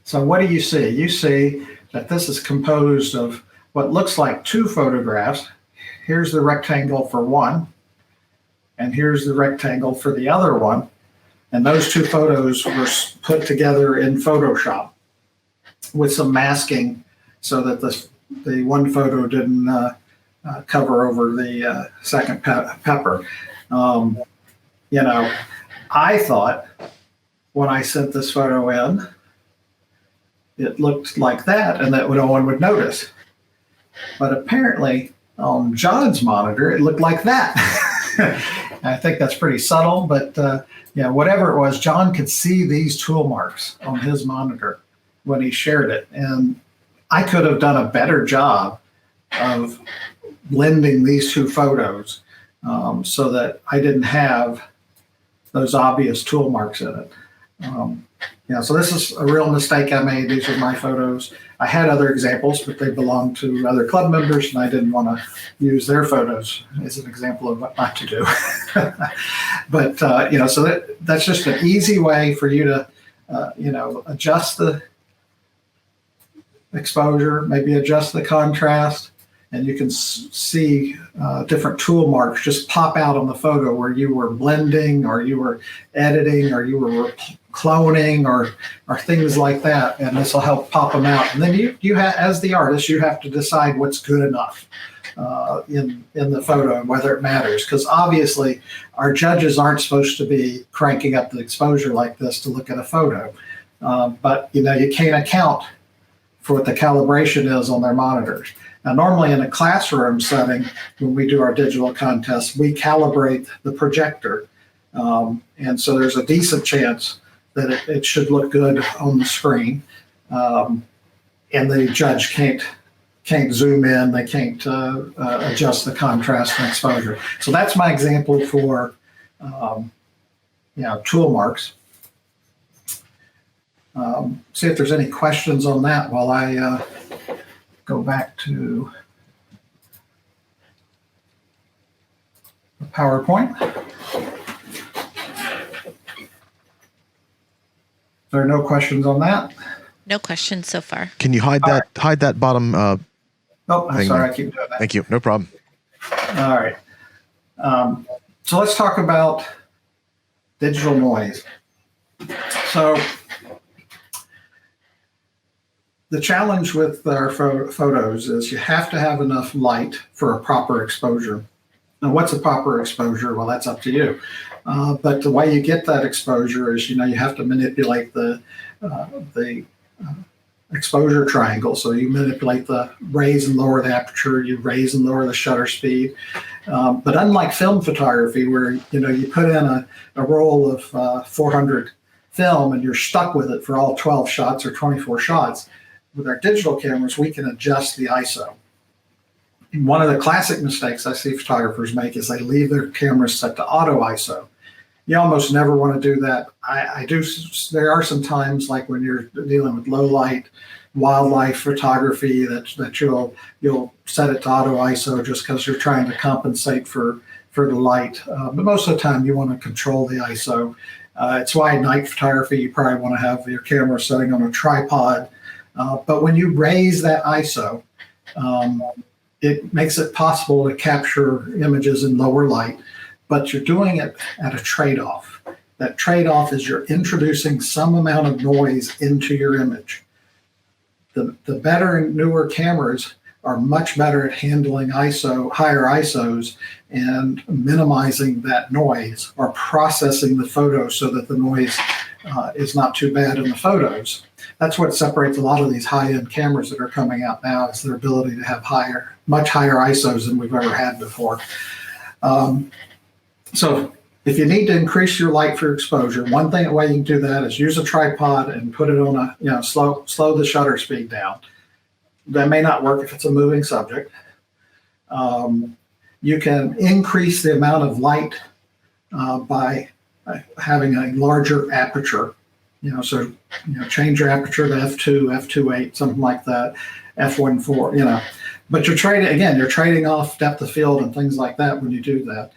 So what do you see? You see that this is composed of what looks like 2 photographs. Here's the rectangle for one, and here's the rectangle for the other one. And those 2 photos were put together in Photoshop with some masking so that the one photo didn't cover over the second pepper. I thought when I sent this photo in, it looked like that and that no one would notice. But apparently on John's monitor, it looked like that. I think that's pretty subtle, but whatever it was, John could see these tool marks on his monitor. when he shared it. And I could have done a better job of blending these two photos so that I didn't have those obvious tool marks in it. So this is a real mistake I made. These are my photos. I had other examples, but they belonged to other club members, and I didn't want to use their photos as an example of what not to do. But so that's just an easy way for you to adjust the exposure, maybe adjust the contrast, and you can see different tool marks just pop out on the photo where you were blending or you were editing or you were cloning or things like that, and this will help pop them out. And then you as the artist, you have to decide what's good enough in the photo and whether it matters, because obviously our judges aren't supposed to be cranking up the exposure like this to look at a photo, but you can't account for what the calibration is on their monitors. Now, normally in a classroom setting, when we do our digital contests, we calibrate the projector. And so there's a decent chance that it should look good on the screen. And the judge can't zoom in, they can't adjust the contrast and exposure. So that's my example for tool marks. See if there's any questions on that while I go back to the PowerPoint. There are no questions on that. No questions so far. Can you hide that bottom? Oh, I'm thing sorry, there? I keep doing that. Thank you. No problem. All right. So let's talk about digital noise. So the challenge with our photos is you have to have enough light for a proper exposure. Now, what's a proper exposure? Well, that's up to you. But the way you get that exposure is, you have to manipulate the exposure triangle. So you manipulate the raise and lower the aperture, you raise and lower the shutter speed. But unlike film photography, where you put in a roll of 400 film and you're stuck with it for all 12 shots or 24 shots, with our digital cameras, we can adjust the ISO. And one of the classic mistakes I see photographers make is they leave their cameras set to auto ISO. You almost never want to do that. I do. There are some times, like when you're dealing with low light wildlife photography, that you'll set it to auto ISO just because you're trying to compensate for the light. But most of the time, you want to control the ISO. It's why night photography, you probably want to have your camera setting on a tripod. But when you raise that ISO, it makes it possible to capture images in lower light, but you're doing it at a trade-off. That trade-off is you're introducing some amount of noise into your image. The better and newer cameras are much better at handling higher ISOs and minimizing that noise, or processing the photo so that the noise is not too bad in the photos. That's what separates a lot of these high-end cameras that are coming out now, is their ability to have much higher ISOs than we've ever had before. So if you need to increase your light for exposure, one way you can do that is use a tripod and put it on slow the shutter speed down. That may not work if it's a moving subject. You can increase the amount of light by having a larger aperture. Change your aperture to f2, f2.8, something like that, f1.4. But you're trading off depth of field and things like that when you do that.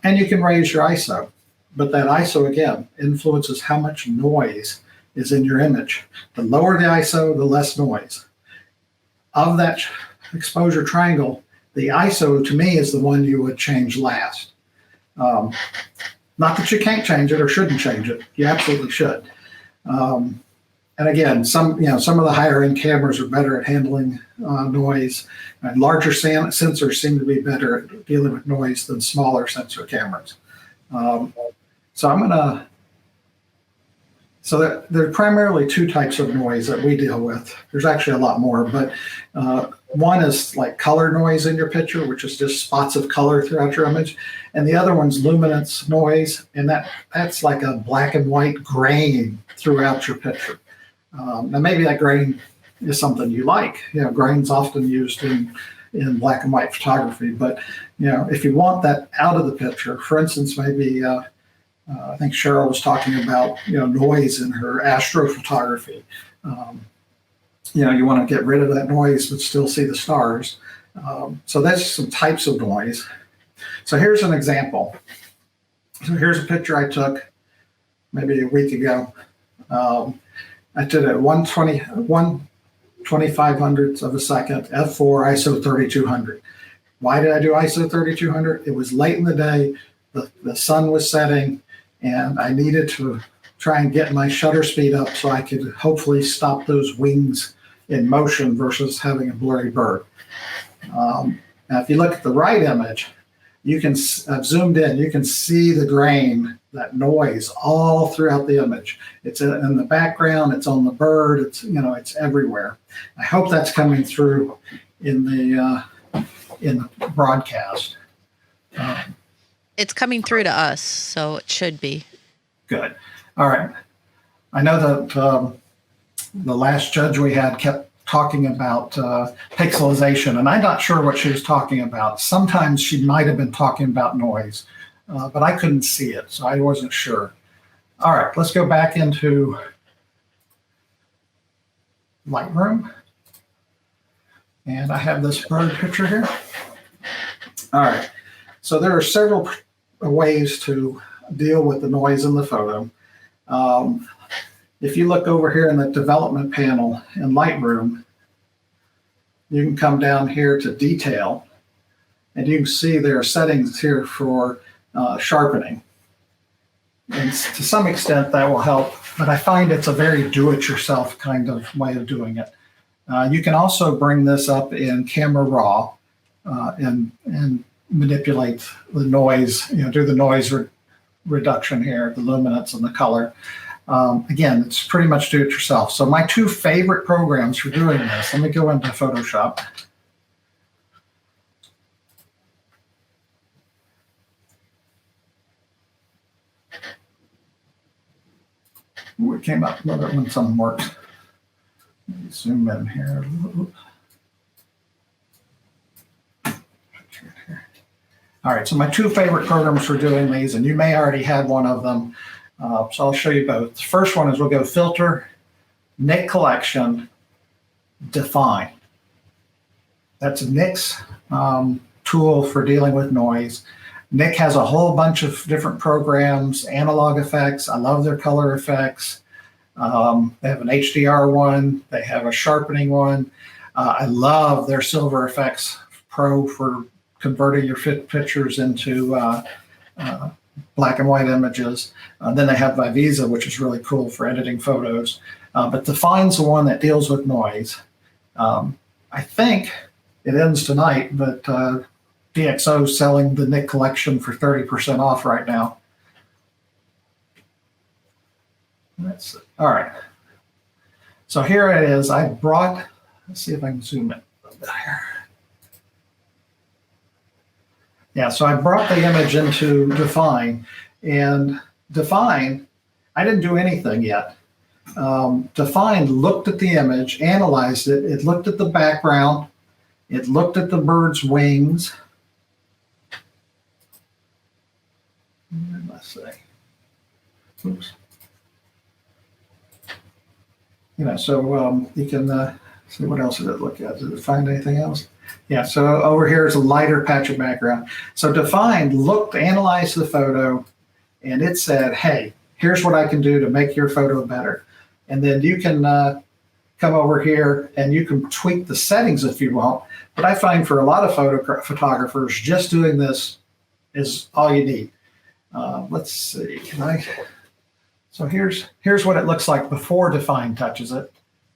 And you can raise your ISO, but that ISO again influences how much noise is in your image. The lower the ISO, the less noise. Of that exposure triangle, the ISO to me is the one you would change last. Not that you can't change it or shouldn't change it. You absolutely should. And again, some of the higher end cameras are better at handling noise, and larger sensors seem to be better at dealing with noise than smaller sensor cameras. So there are primarily two types of noise that we deal with. There's actually a lot more, but one is like color noise in your picture, which is just spots of color throughout your image. And the other one's luminance noise, and that's like a black and white grain throughout your picture. Now maybe that grain is something you like. Grain's often used in black and white photography, but if you want that out of the picture, for instance, maybe I think Cheryl was talking about noise in her astrophotography. You want to get rid of that noise but still see the stars. So there's some types of noise. So here's an example. So here's a picture I took maybe a week ago. I did it 1/2500th of a second, f4, ISO 3200. Why did I do ISO 3200? It was late in the day, the sun was setting, and I needed to try and get my shutter speed up so I could hopefully stop those wings in motion versus having a blurry bird. Now, if you look at the right image, I've zoomed in, you can see the grain, that noise all throughout the image. It's in the background, it's on the bird, it's everywhere. I hope that's coming through in the broadcast. It's coming through to us, so it should be. Good. All right. I know that the last judge we had kept talking about pixelization, and I'm not sure what she was talking about. Sometimes she might have been talking about noise, but I couldn't see it, so I wasn't sure. All right, let's go back into Lightroom. And I have this bird picture here. All right, so there are several ways to deal with the noise in the photo. If you look over here in the development panel in Lightroom, you can come down here to detail, and you can see there are settings here for sharpening. And to some extent that will help, but I find it's a very do-it-yourself kind of way of doing it. You can also bring this up in Camera Raw and manipulate the noise, do the noise reduction here, the luminance and the color. Again, it's pretty much do it yourself. So my two favorite programs for doing this, let me go into Photoshop. Ooh, it came up. Love it when something works. Let me zoom in here. All right, so my two favorite programs for doing these, and you may already have one of them, so I'll show you both. The first one is we'll go Filter, Nick Collection, Define. That's Nick's tool for dealing with noise. Nick has a whole bunch of different programs, analog effects. I love their color effects. They have an HDR one. They have a sharpening one. I love their Silver Effects Pro for converting your pictures into black and white images. Then they have Vivisa, which is really cool for editing photos. But Define's the one that deals with noise. I think it ends tonight, but DxO is selling the Nick collection for 30% off right now. All right. So here it is. I brought, let's see if I can zoom in a little bit here. Yeah, so I brought the image into Define, and Define, I didn't do anything yet. Define looked at the image, analyzed it. It looked at the background. It looked at the bird's wings. Let's see. Oops. So you can see what else did it look at. Did it find anything else? Yeah, so over here is a lighter patch of background. So Define looked, analyzed the photo, and it said, hey, here's what I can do to make your photo better. And then you can come over here and you can tweak the settings if you want. But I find for a lot of photographers, just doing this is all you need. Let's see, so here's what it looks like before Define touches it.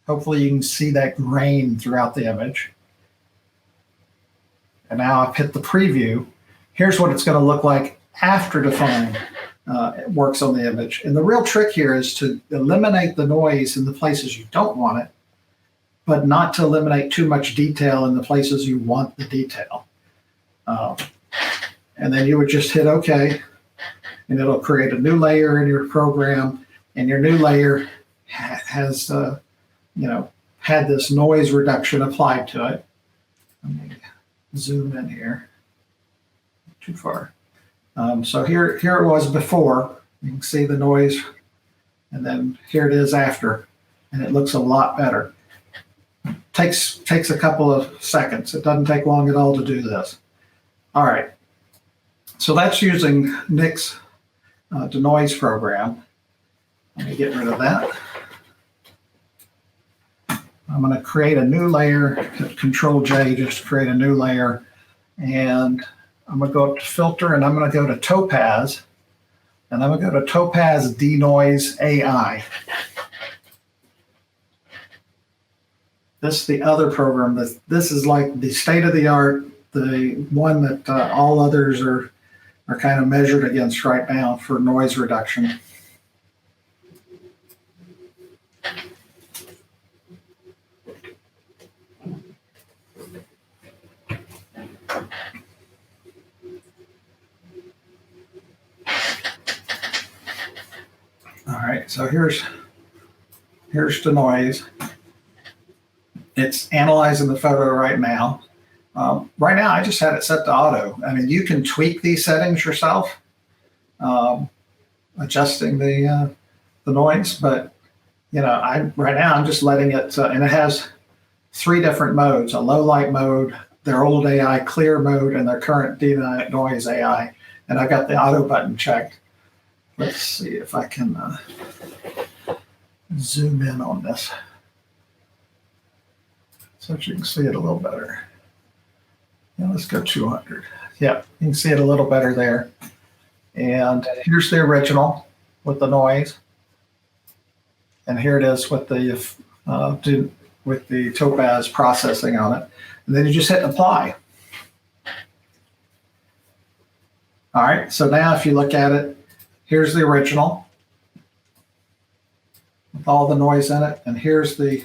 Hopefully you can see that grain throughout the image. And now I've hit the preview. Here's what it's going to look like after Define works on the image. And the real trick here is to eliminate the noise in the places you don't want it, but not to eliminate too much detail in the places you want the detail. And then you would just hit OK, and it'll create a new layer in your program. And your new layer has had this noise reduction applied to it. Let me zoom in here. Too far. So here it was before. You can see the noise, and then here it is after, and it looks a lot better. Takes a couple of seconds. It doesn't take long at all to do this. All right. So that's using Nick's denoise program. Let me get rid of that. I'm going to create a new layer, Control J, just to create a new layer. And I'm going to go up to Filter, and I'm going to go to Topaz. And I'm going to go to Topaz Denoise AI. This is the other program. This is like the state-of-the-art, the one that all others are kind of measured against right now for noise reduction. All right, so here's the noise. It's analyzing the photo right now. Right now, I just had it set to auto. I mean, you can tweak these settings yourself, adjusting the noise. But right now I'm just letting it, and it has 3 different modes: a low light mode, their old AI clear mode, and their current denoise AI. And I've got the auto button checked. Let's see if I can zoom in on this so that you can see it a little better. Yeah, let's go 200. Yeah, you can see it a little better there. And here's the original with the noise. And here it is with the Topaz processing on it. And then you just hit apply. All right, so now if you look at it, here's the original with all the noise in it. And here's the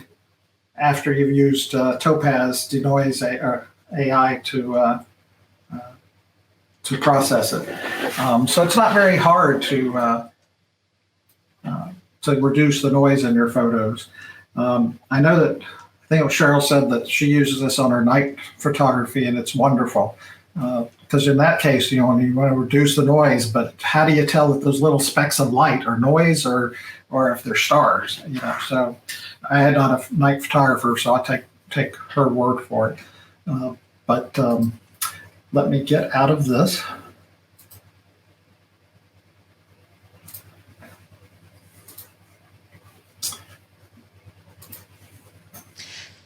after you've used Topaz Denoise AI to process it. So it's not very hard to reduce the noise in your photos. I know that, I think it was Cheryl said that she uses this on her night photography, and it's wonderful. Because in that case, you want to reduce the noise, but how do you tell if those little specks of light are noise or if they're stars? So I had not a night photographer, so I take her word for it. But let me get out of this.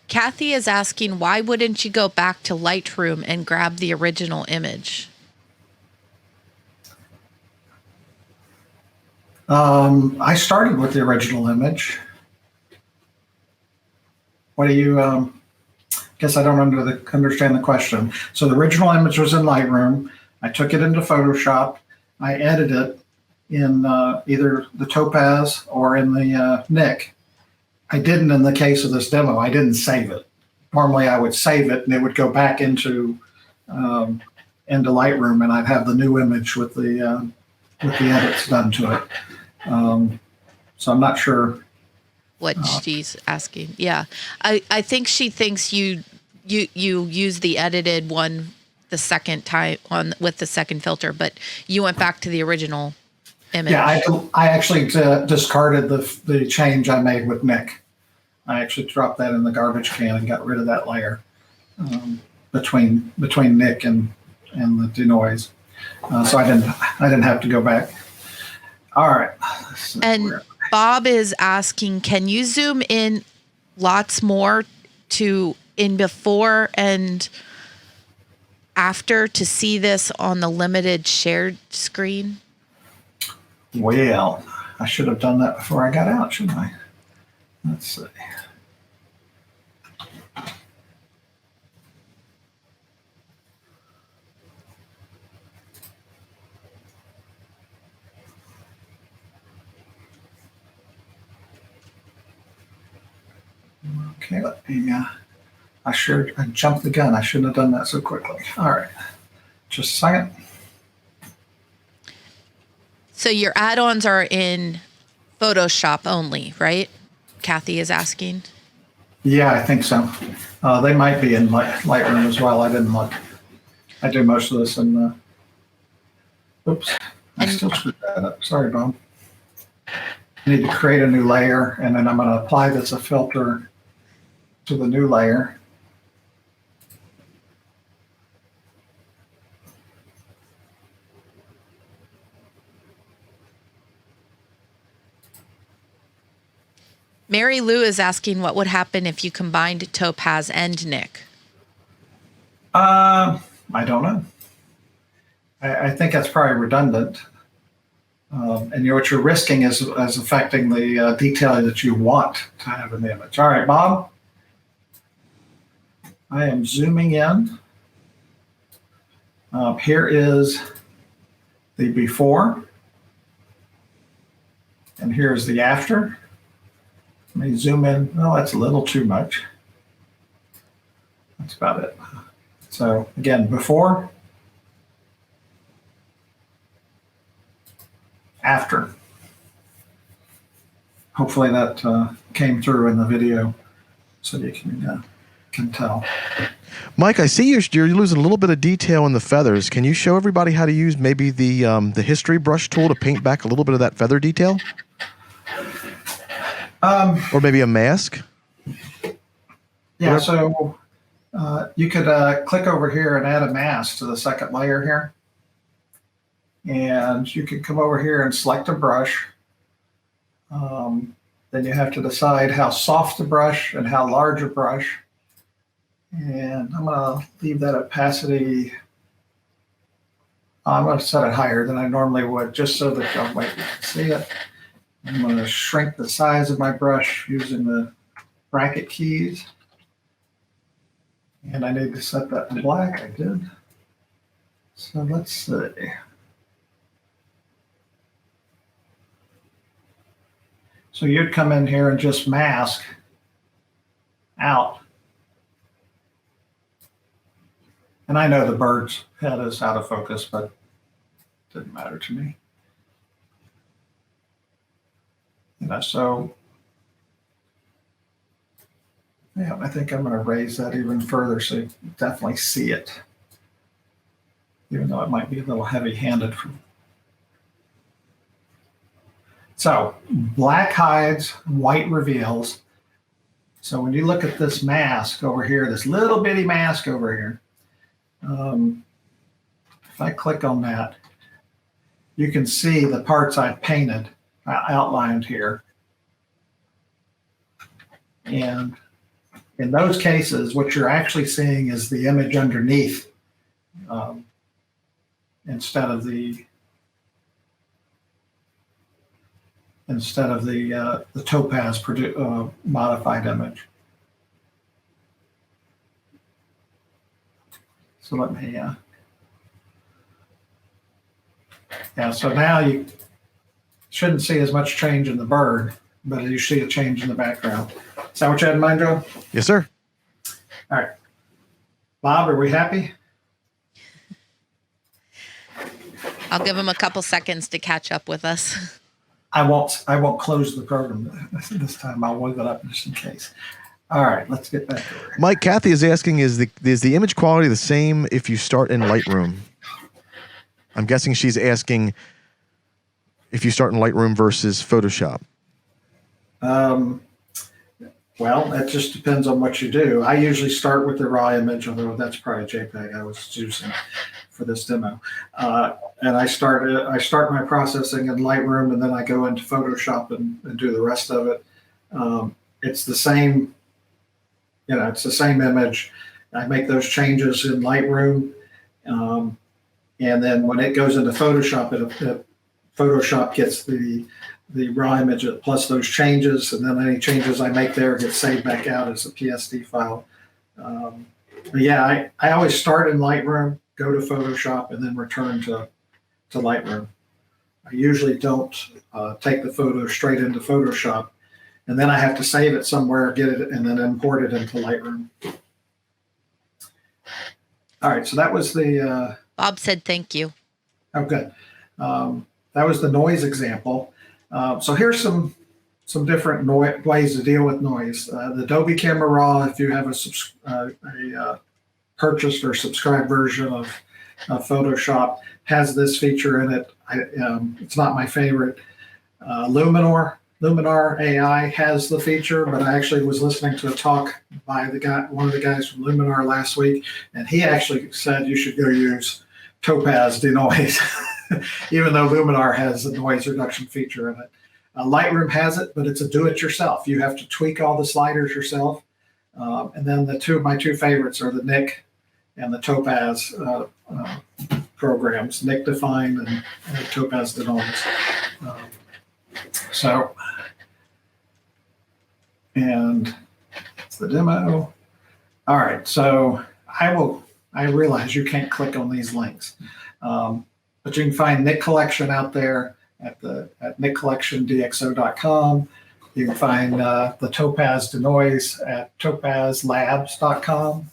Kathy is asking, why wouldn't you go back to Lightroom and grab the original image? I started with the original image. What do you, guess I don't understand the question. So the original image was in Lightroom. I took it into Photoshop. I edited it in either the Topaz or in the Nik. I didn't in the case of this demo. I didn't save it. Normally I would save it and it would go back into Lightroom, and I'd have the new image with the edits done to it. So I'm not sure What she's asking. Yeah. I think she thinks you use the edited one the second time with the second filter, but you went back to the original image. Yeah, I actually discarded the change I made with Nik. I actually dropped that in the garbage can and got rid of that layer between Nik and the denoise. So I didn't have to go back. All right. And Bob is asking, can you zoom in lots more to in before and after to see this on the limited shared screen? Well, I should have done that before I got out, shouldn't I? Let's see. Okay, let me, I jumped the gun. I shouldn't have done that so quickly. All right, just a second. So your add-ons are in Photoshop only, right? Kathy is asking. Yeah, I think so. They might be in Lightroom as well. I didn't look. I do most of this in. Oops, I still screwed that up. Sorry, Bob. I need to create a new layer, and then I'm going to apply this a filter to the new layer. Mary Lou is asking what would happen if you combined Topaz and Nick. I don't know. I think that's probably redundant. And what you're risking is affecting the detail that you want to have in the image. All right, Bob. I am zooming in. Here is the before, and here's the after. Let me zoom in. Oh, that's a little too much. That's about it. So again, before, after. Hopefully that came through in the video so you can tell. Mike, I see you're losing a little bit of detail in the feathers. Can you show everybody how to use maybe the history brush tool to paint back a little bit of that feather detail? Or maybe a mask? Yeah, so you could click over here and add a mask to the second layer here. And you could come over here and select a brush. Then you have to decide how soft the brush and how large a brush. And I'm going to leave that opacity. I'm going to set it higher than I normally would, just so that you can see it. I'm going to shrink the size of my brush using the bracket keys. And I need to set that to black. I did. So let's see. So you'd come in here and just mask out. And I know the bird's head is out of focus, but it didn't matter to me. So yeah, I think I'm going to raise that even further so you definitely see it, even though it might be a little heavy-handed. So black hides, white reveals. So when you look at this mask over here, this little bitty mask over here, if I click on that, you can see the parts I've painted outlined here. And in those cases, what you're actually seeing is the image underneath instead of the Topaz modified image. So let me, so now you shouldn't see as much change in the bird, but you see a change in the background. Is that what you had in mind, Joe? Yes, sir. All right. Bob, are we happy? I'll give him a couple seconds to catch up with us. I won't close the program this time. I'll leave it up just in case. All right, let's get back over here. Mike, Kathy is asking, is the image quality the same if you start in Lightroom? I'm guessing she's asking if you start in Lightroom versus Photoshop. Well, that just depends on what you do. I usually start with the raw image, although that's probably a JPEG I was using for this demo. And I start my processing in Lightroom, and then I go into Photoshop and do the rest of it. It's the same, it's the same image. I make those changes in Lightroom. And then when it goes into Photoshop, Photoshop gets the raw image plus those changes, and then any changes I make there get saved back out as a PSD file. But yeah, I always start in Lightroom, go to Photoshop, and then return to Lightroom. I usually don't take the photo straight into Photoshop, and then I have to save it somewhere, get it, and then import it into Lightroom. All right, so that was the... Bob said thank you. Oh, good. That was the noise example. So here's some some different ways to deal with noise. The Adobe Camera Raw, if you have a purchased or subscribed version of Photoshop, has this feature in it. It's not my favorite. Luminar AI has the feature, but I actually was listening to a talk by one of the guys from Luminar last week, and he actually said you should go use Topaz Denoise, even though Luminar has a noise reduction feature in it. Lightroom has it, but it's a do-it-yourself. You have to tweak all the sliders yourself. And then my two favorites are the Nik and the Topaz programs, Nik Define and Topaz Denoise. And it's the demo. All right, so I realize you can't click on these links, but you can find Nik Collection out there at nikcollectiondxo.com. You can find the Topaz Denoise at topazlabs.com.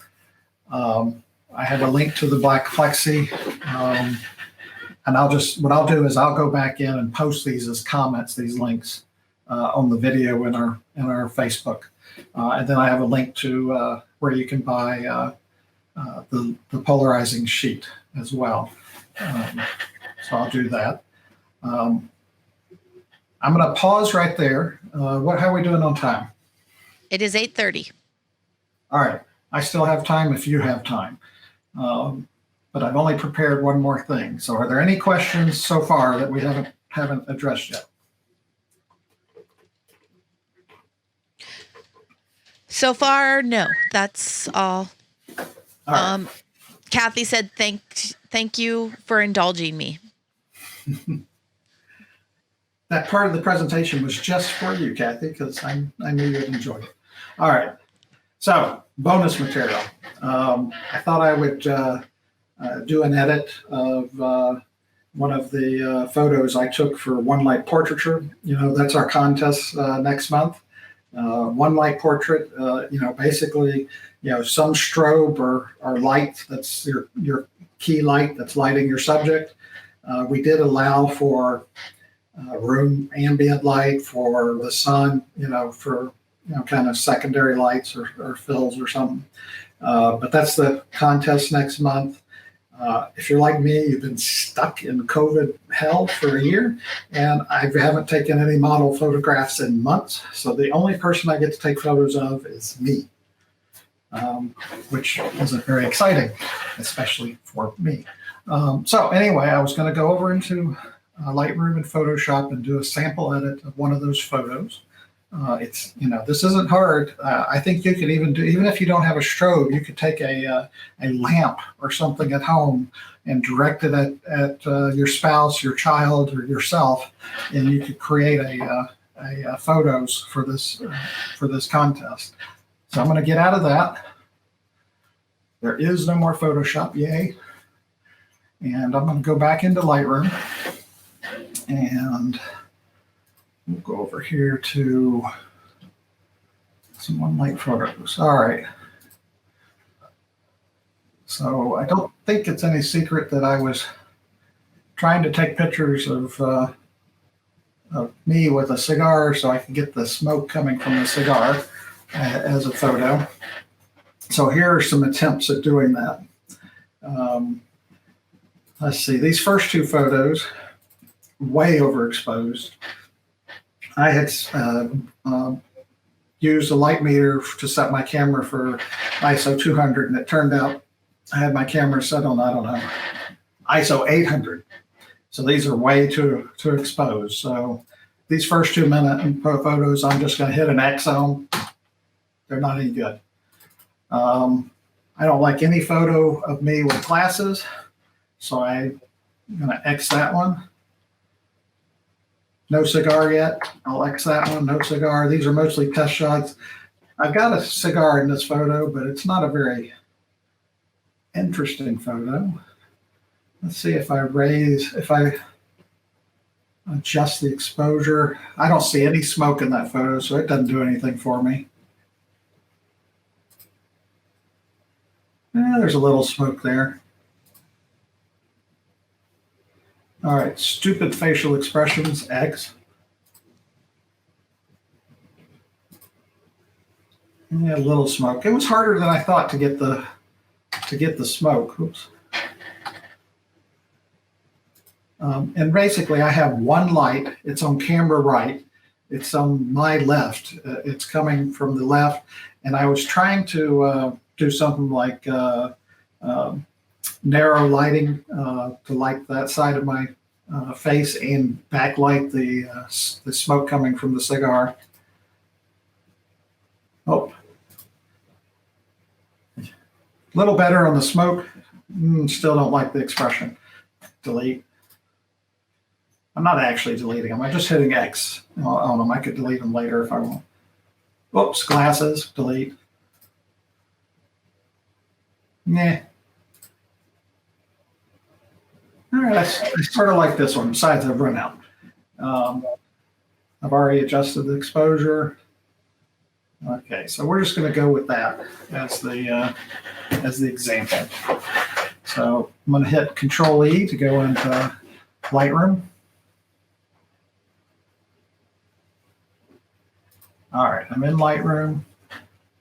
I have a link to the Black Plexi, and what I'll do is I'll go back in and post these as comments, these links on the video in our Facebook, and then I have a link to where you can buy the polarizing sheet as well. So I'll do that. I'm going to pause right there. How are we doing on time? It is 8:30. All right. I still have time if you have time. But I've only prepared one more thing. So are there any questions so far that we haven't addressed yet? So far, no. That's all. All right. Kathy said, thank you for indulging me. That part of the presentation was just for you, Kathy, because I knew you'd enjoy it. All right. So bonus material. I thought I would do an edit of one of the photos I took for One Light Portraiture. That's our contest next month. One light portrait, basically, some strobe or light that's your key light that's lighting your subject. We did allow for room ambient light, for the sun, for kind of secondary lights or fills or something. But that's the contest next month. If you're like me, you've been stuck in COVID hell for a year, and I haven't taken any model photographs in months. So the only person I get to take photos of is me, which isn't very exciting, especially for me. So anyway, I was going to go over into Lightroom and Photoshop and do a sample edit of one of those photos. This isn't hard. I think you could even if you don't have a strobe, you could take a lamp or something at home and direct it at your spouse, your child, or yourself, and you could create a photos for this contest. So I'm going to get out of that. There is no more Photoshop, yay! And I'm going to go back into Lightroom, and we'll go over here to some One Light photos. All right. So I don't think it's any secret that I was trying to take pictures of me with a cigar so I can get the smoke coming from the cigar as a photo. So here are some attempts at doing that. Let's see, these first two photos, way overexposed. I had used a light meter to set my camera for ISO 200, and it turned out I had my camera set on, I don't know, ISO 800. So these are way too exposed. So these first 2 minute photos, I'm just going to hit an X on. They're not any good. I don't like any photo of me with glasses, so I'm going to X that one. No cigar yet. I'll X that one. No cigar. These are mostly test shots. I've got a cigar in this photo, but it's not a very interesting photo. Let's see if I adjust the exposure. I don't see any smoke in that photo, so it doesn't do anything for me. There's a little smoke there. All right, stupid facial expressions, X. Yeah, a little smoke. It was harder than I thought to get the smoke. Oops. And basically, I have one light. It's on camera right. It's on my left. It's coming from the left, and I was trying to do something like narrow lighting to light that side of my face and backlight the smoke coming from the cigar. Oh, a little better on the smoke. Still don't like the expression. Delete. I'm not actually deleting them. I'm just hitting X. On them. I could delete them later if I want. Oops, glasses, delete. Nah. All right, I sort of like this one. Besides, I've run out. I've already adjusted the exposure. Okay, so we're just going to go with that as the example. So I'm going to hit Control E to go into Lightroom. All right, I'm in Lightroom.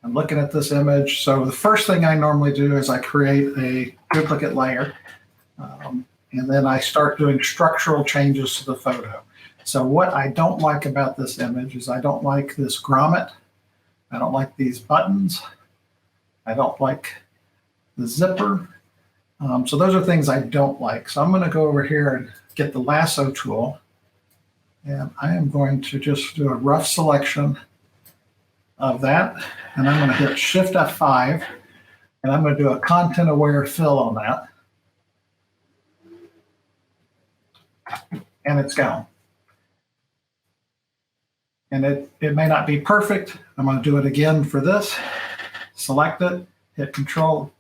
I'm looking at this image. So the first thing I normally do is I create a duplicate layer, and then I start doing structural changes to the photo. So what I don't like about this image is I don't like this grommet. I don't like these buttons. I don't like the zipper. So those are things I don't like. So I'm going to go over here and get the lasso tool, and I am going to just do a rough selection of that, and I'm going to hit Shift F5, and I'm going to do a content aware fill on that, and it's gone. And it may not be perfect. I'm going to do it again for this. Select it, hit Control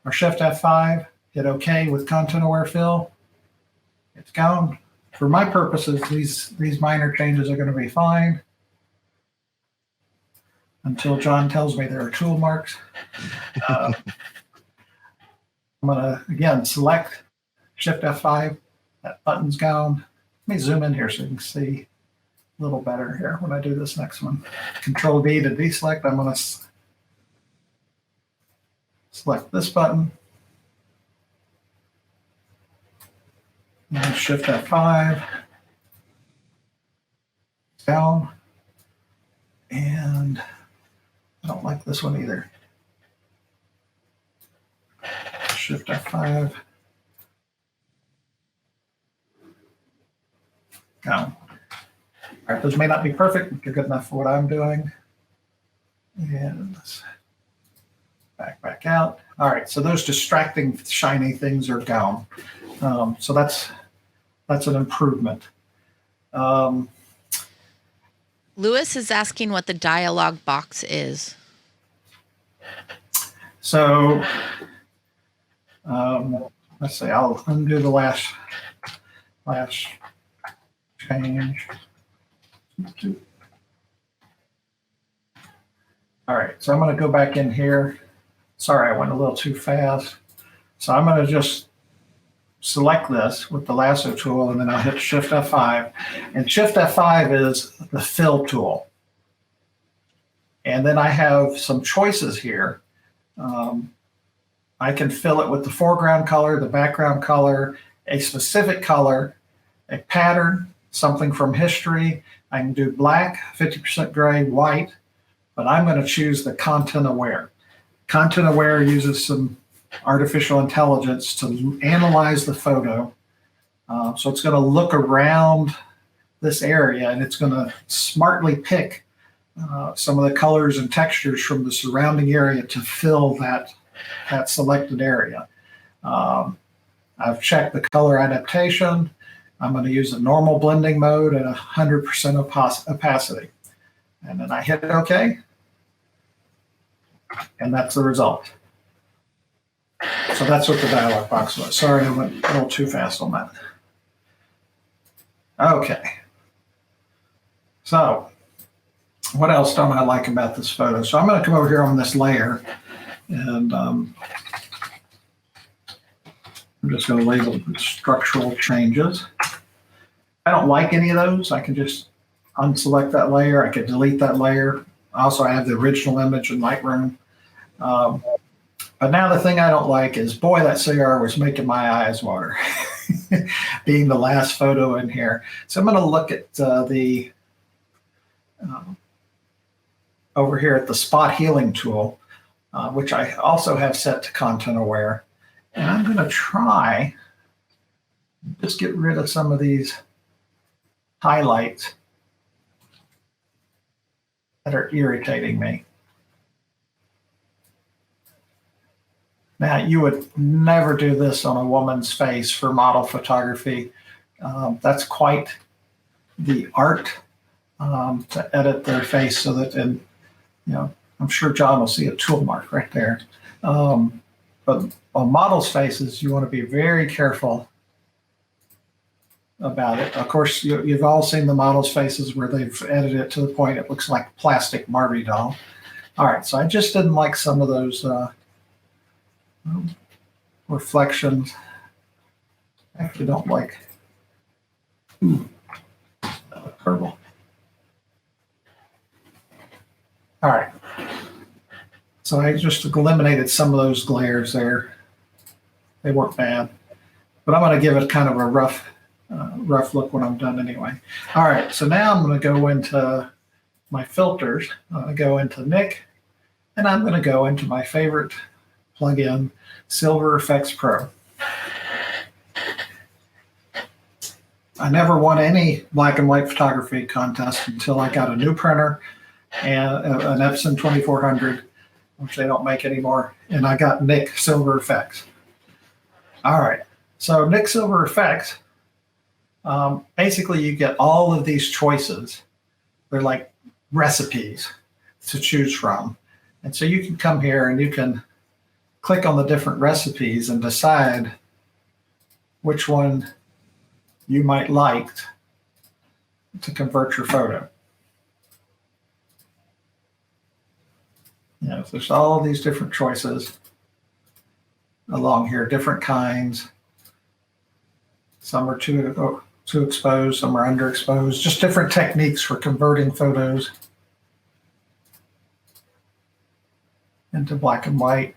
or Shift F5, hit OK with content aware fill. It's gone. For my purposes, these minor changes are going to be fine until John tells me there are tool marks. I'm going to, again, select Shift F5. That button's gone. Let me zoom in here so you can see a little better here when I do this next one. Control D to deselect. I'm going to select this button. And Shift F5. Down. And I don't like this one either. Shift F5. Down. All right, those may not be perfect, but they're good enough for what I'm doing. And let's back out. All right, so those distracting, shiny things are gone. So that's an improvement. Lewis is asking what the dialog box is. So let's see, I'll undo the last change. All right, so I'm going to go back in here. Sorry, I went a little too fast. So I'm going to just select this with the lasso tool, and then I'll hit Shift F5. And Shift F5 is the fill tool. And then I have some choices here. I can fill it with the foreground color, the background color, a specific color, a pattern, something from history. I can do black, 50% gray, white, but I'm going to choose the content aware. Content aware uses some artificial intelligence to analyze the photo. So it's going to look around this area, and it's going to smartly pick some of the colors and textures from the surrounding area to fill that selected area. I've checked the color adaptation. I'm going to use a normal blending mode at 100% opacity. And then I hit OK. And that's the result. So that's what the dialog box was. Sorry, I went a little too fast on that. Okay. So what else don't I like about this photo? So I'm going to come over here on this layer, and I'm just going to label it structural changes. I don't like any of those. I can just unselect that layer. I can delete that layer. Also, I have the original image in Lightroom. But now the thing I don't like is, boy, that cigar was making my eyes water, being the last photo in here. So I'm going to look at the over here at the spot healing tool, which I also have set to content aware. And I'm going to try just get rid of some of these highlights that are irritating me. Now, you would never do this on a woman's face for model photography. That's quite the art to edit their face so that, and I'm sure John will see a tool mark right there. But on models' faces, you want to be very careful about it. Of course, you've all seen the models' faces where they've edited it to the point it looks like a plastic Barbie doll. All right, so I just didn't like some of those reflections. I actually don't like purple. All right. So I just eliminated some of those glares there. They weren't bad, but I'm going to give it kind of a rough look when I'm done anyway. All right. So now I'm going to go into my filters. I'm going to go into Nick, and I'm going to go into my favorite plugin, Silver Effects Pro. I never won any black and white photography contest until I got a new printer and an Epson 2400, which they don't make anymore, and I got Nick Silver Effects. All right, so Nick Silver Effects, basically you get all of these choices. They're like recipes to choose from. And so you can come here and you can click on the different recipes and decide which one you might like to convert your photo. There's all these different choices along here, different kinds. Some are too exposed, some are underexposed, just different techniques for converting photos into black and white.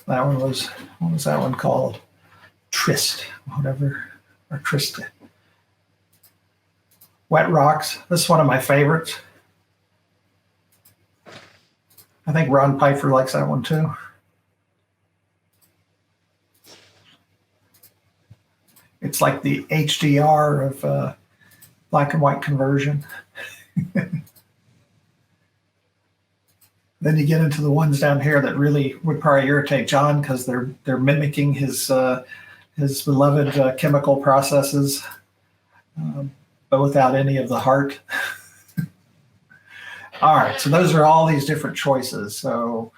That one was, what was that one called? Trist, whatever, or Trista. Wet Rocks, this is one of my favorites. I think Ron Pfeiffer likes that one too. It's like the HDR of black and white conversion. Then you get into the ones down here that really would probably irritate John because they're mimicking his beloved chemical processes, but without any of the heart. All right, so those are all these different choices. So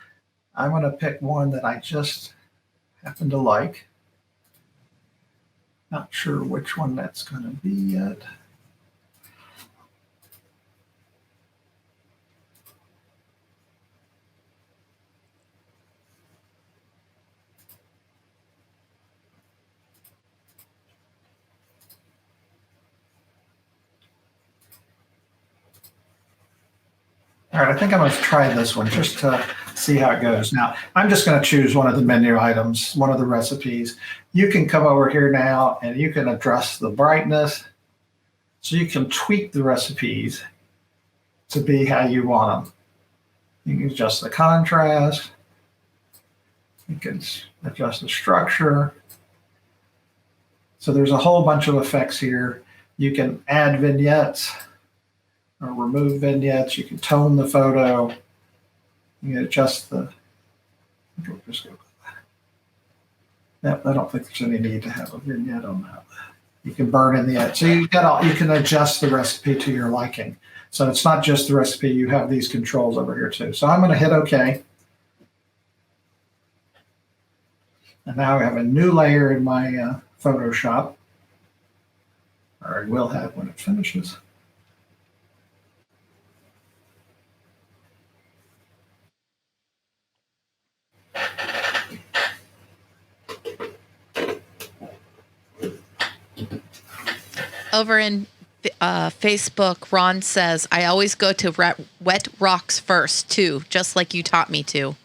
I'm going to pick one that I just happen to like. Not sure which one that's going to be yet. All right, I think I'm going to try this one just to see how it goes. Now, I'm just going to choose one of the menu items, one of the recipes. You can come over here now and you can adjust the brightness. So you can tweak the recipes to be how you want them. You can adjust the contrast. You can adjust the structure. So there's a whole bunch of effects here. You can add vignettes or remove vignettes. You can tone the photo. You can adjust the. Yep, I don't think there's any need to have a vignette on that. You can burn in the edge. So you can adjust the recipe to your liking. So it's not just the recipe. You have these controls over here too. So I'm going to hit OK. And now I have a new layer in my Photoshop, or I will have when it finishes. Over in Facebook, Ron says, I always go to wet rocks first, too, just like you taught me to.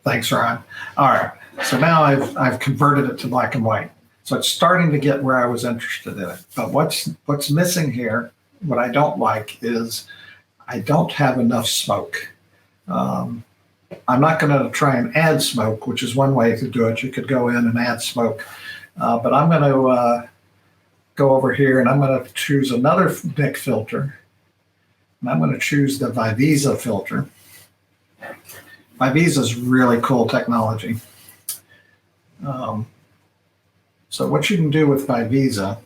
Thanks, Ron. All right. So now I've converted it to black and white. So it's starting to get where I was interested in it. But what's missing here, what I don't like, is I don't have enough smoke. I'm not going to try and add smoke, which is one way to do it. You could go in and add smoke. But I'm going to go over here and I'm going to choose another NIC filter. And I'm going to choose the Vivisa filter. Vivisa is really cool technology. So what you can do with Vivisa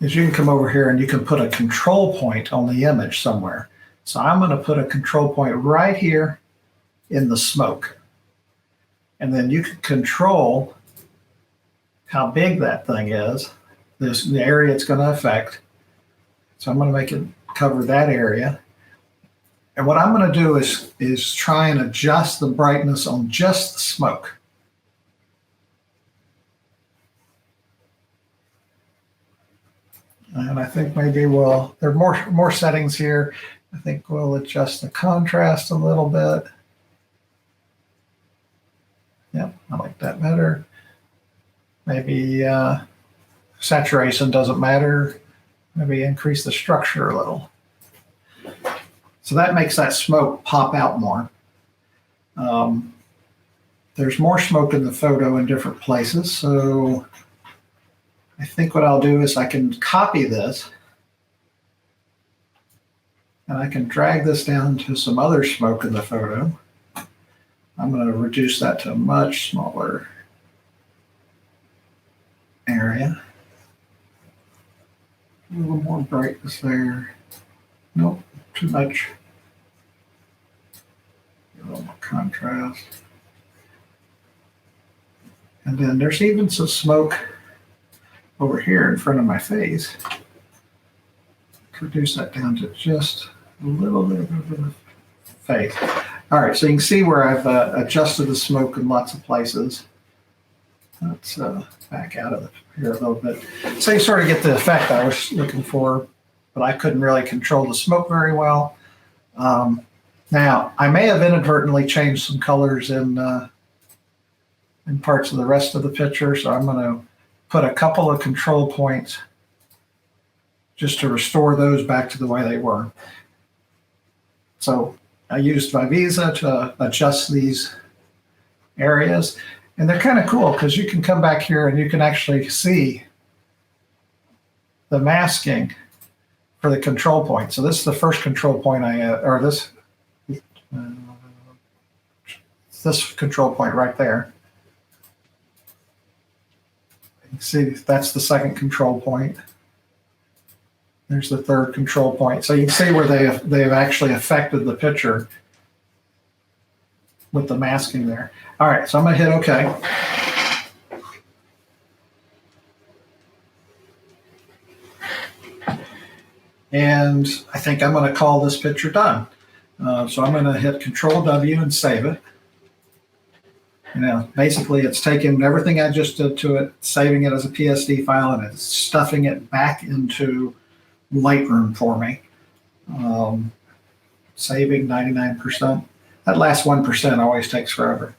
is you can come over here and you can put a control point on the image somewhere. So I'm going to put a control point right here in the smoke. And then you can control how big that thing is, the area it's going to affect. So I'm going to make it cover that area. And what I'm going to do is try and adjust the brightness on just the smoke. And I think maybe there are more settings here. I think we'll adjust the contrast a little bit. Yep, I like that better. Maybe saturation doesn't matter. Maybe increase the structure a little. So that makes that smoke pop out more. There's more smoke in the photo in different places. So I think what I'll do is I can copy this and I can drag this down to some other smoke in the photo. I'm going to reduce that to a much smaller area. A little more brightness there. Nope, too much. A little more contrast. And then there's even some smoke over here in front of my face. Reduce that down to just a little bit of face. All right, so you can see where I've adjusted the smoke in lots of places. Let's back out of here a little bit. So you sort of get the effect I was looking for, but I couldn't really control the smoke very well. Now, I may have inadvertently changed some colors in parts of the rest of the picture, so I'm going to put a couple of control points just to restore those back to the way they were. So I used Vivisa to adjust these areas. And they're kind of cool because you can come back here and you can actually see the masking for the control point. So this is the first control point this control point right there. You can see that's the second control point. There's the third control point. So you can see where they have actually affected the picture with the masking there. All right, so I'm going to hit OK. And I think I'm going to call this picture done. So I'm going to hit Control W and save it. Basically it's taking everything I just did to it, saving it as a PSD file, and it's stuffing it back into Lightroom for me. Saving 99%. That last 1% always takes forever.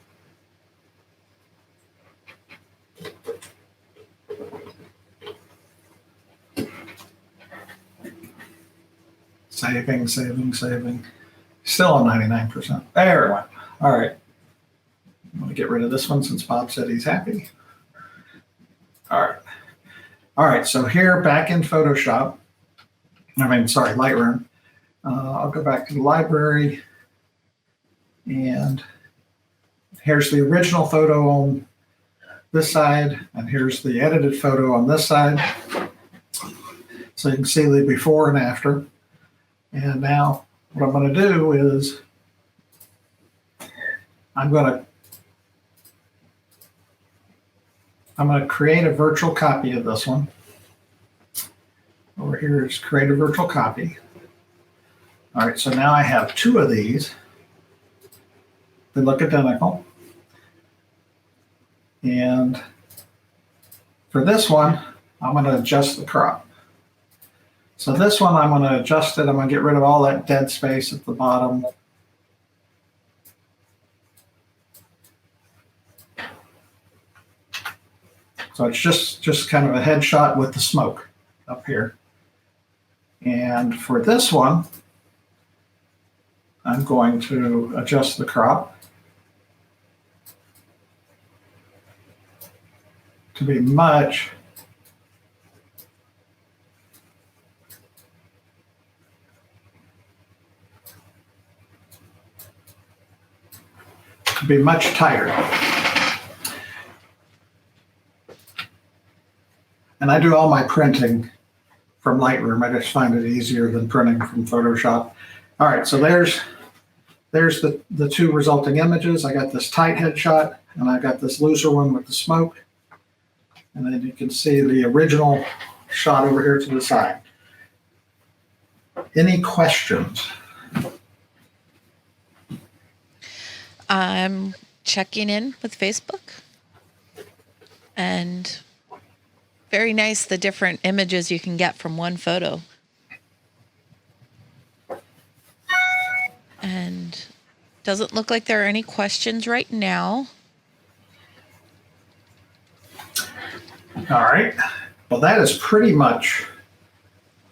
Saving. Still on 99%. There we went. All right. I'm going to get rid of this one since Bob said he's happy. All right. So here back in Lightroom. I'll go back to the library. And here's the original photo on this side, and here's the edited photo on this side. So you can see the before and after. And now what I'm going to do is I'm going to create a virtual copy of this one. Over here is create a virtual copy. All right, so now I have two of these. They look identical. And for this one, I'm going to adjust the crop. So this one, I'm going to adjust it. I'm going to get rid of all that dead space at the bottom. So it's just kind of a headshot with the smoke up here. And for this one, I'm going to adjust the crop to be much tighter. And I do all my printing from Lightroom. I just find it easier than printing from Photoshop. All right, so there's the two resulting images. I got this tight headshot, and I got this looser one with the smoke. And then you can see the original shot over here to the side. Any questions? I'm checking in with Facebook, and very nice the different images you can get from one photo. And doesn't look like there are any questions right now. All right. Well, that is pretty much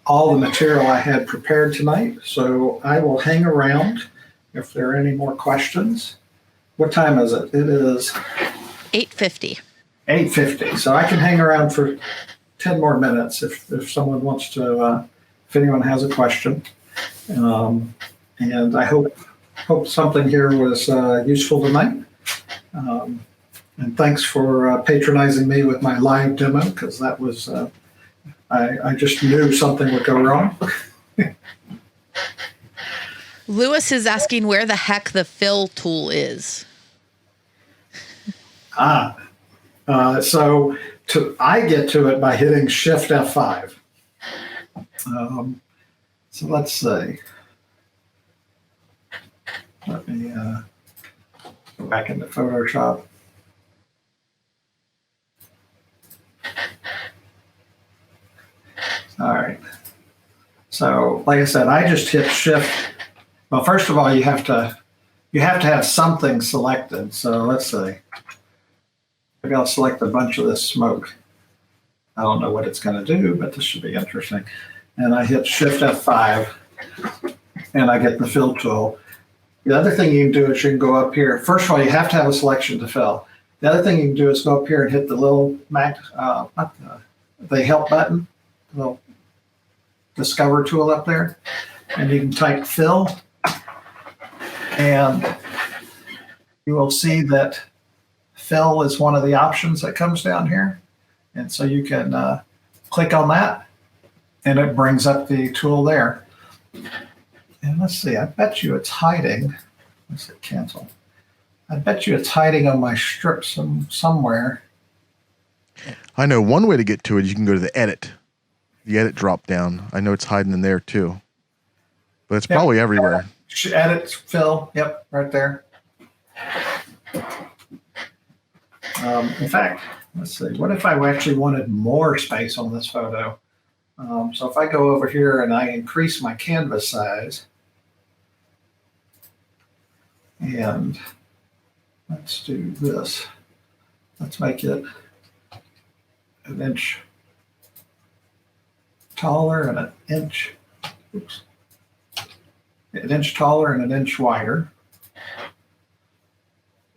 all the material I had prepared tonight. So I will hang around if there are any more questions. What time is it? It is 8:50. 8:50. So I can hang around for 10 more minutes if someone wants to, if anyone has a question. And I hope something here was useful tonight. And thanks for patronizing me with my live demo, because that was, I just knew something would go wrong. Lewis is asking where the heck the fill tool is. So I get to it by hitting Shift F5. So let's see. Let me go back into Photoshop. All right. So, like I said, I just hit Shift. Well, first of all, you have to have something selected. So let's see. Maybe I'll select a bunch of this smoke. I don't know what it's going to do, but this should be interesting. And I hit Shift F5, and I get the fill tool. The other thing you can do is you can go up here. First of all, you have to have a selection to fill. The other thing you can do is go up here and hit the little the help button, the little discover tool up there, and you can type fill, and you will see that fill is one of the options that comes down here. And so you can click on that, and it brings up the tool there. And let's see, I bet you it's hiding. Let's hit cancel. I bet you it's hiding on my strip somewhere. I know one way to get to it is you can go to the edit drop down. I know it's hiding in there too, but it's probably everywhere. Edit, fill, yep, right there. In fact, let's see, what if I actually wanted more space on this photo? So if I go over here and I increase my canvas size, and let's do this. Let's make it an inch taller and an inch taller and an inch wider.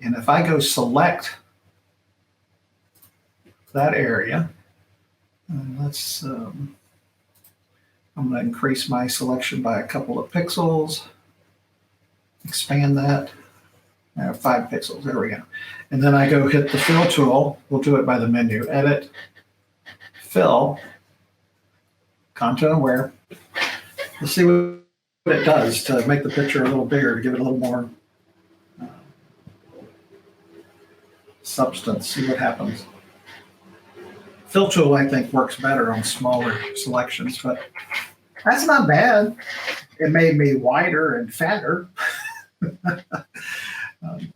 And if I go select that area, let's, I'm going to increase my selection by a couple of pixels, expand that. I have 5 pixels, there we go. And then I go hit the fill tool. We'll do it by the menu, edit, fill, content aware. Let's see what it does to make the picture a little bigger, to give it a little more substance. See what happens. Fill tool, I think, works better on smaller selections, but that's not bad. It made me wider and fatter.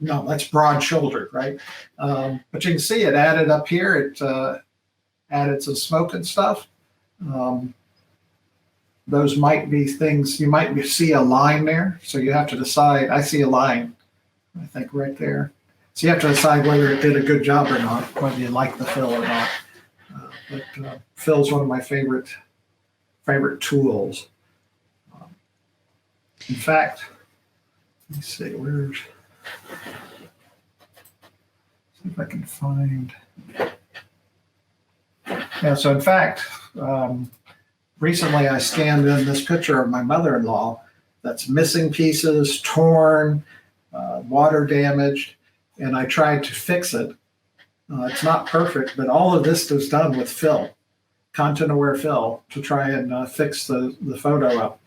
No, that's broad-shouldered, right? But you can see it added up here. It added some smoke and stuff. Those might be things, you might see a line there. So you have to decide. I see a line, I think, right there. So you have to decide whether it did a good job or not, whether you like the fill or not. But fill is one of my favorite tools. In fact, let me see, see if I can find. Yeah, so in fact, recently I scanned in this picture of my mother-in-law that's missing pieces, torn, water damaged, and I tried to fix it. It's not perfect, but all of this was done with fill, content-aware fill, to try and fix the photo up.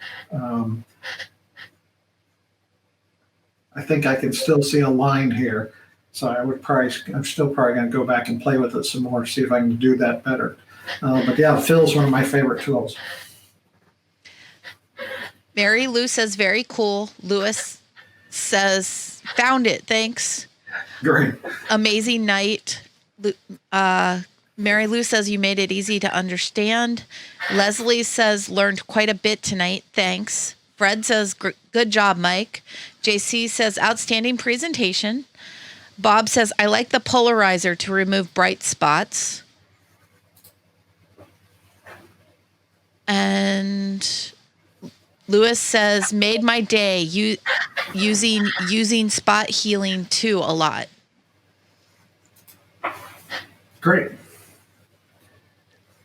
I think I can still see a line here. So I'm still probably going to go back and play with it some more, see if I can do that better. But yeah, fill is one of my favorite tools. Mary Lou says, very cool. Lewis says, found it. Thanks. Great. Amazing night. Mary Lou says, you made it easy to understand. Leslie says, learned quite a bit tonight. Thanks. Fred says, good job, Mike. JC says, outstanding presentation. Bob says, I like the polarizer to remove bright spots. And Lewis says, made my day using spot healing too a lot. Great.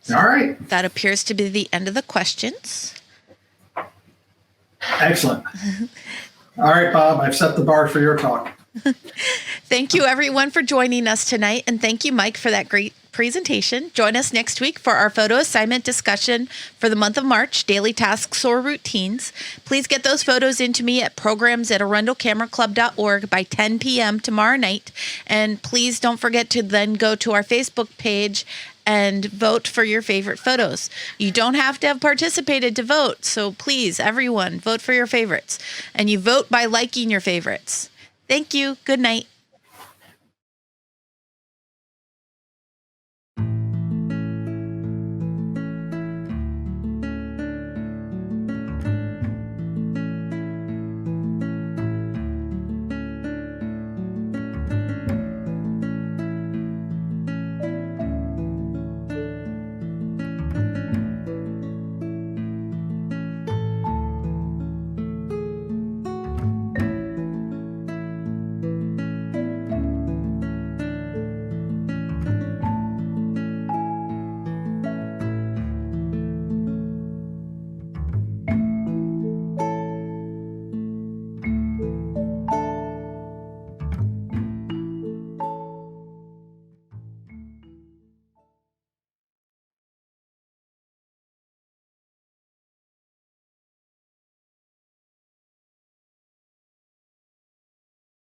All right. That appears to be the end of the questions. Excellent. All right, Bob, I've set the bar for your talk. Thank you, everyone, for joining us tonight. And thank you, Mike, for that great presentation. Join us next week for our photo assignment discussion for the month of March, daily tasks or routines. Please get those photos into me at programs@arundelcameraclub.org by 10 p.m. tomorrow night. And please don't forget to then go to our Facebook page and vote for your favorite photos. You don't have to have participated to vote. So please, everyone, vote for your favorites. And you vote by liking your favorites. Thank you. Good night.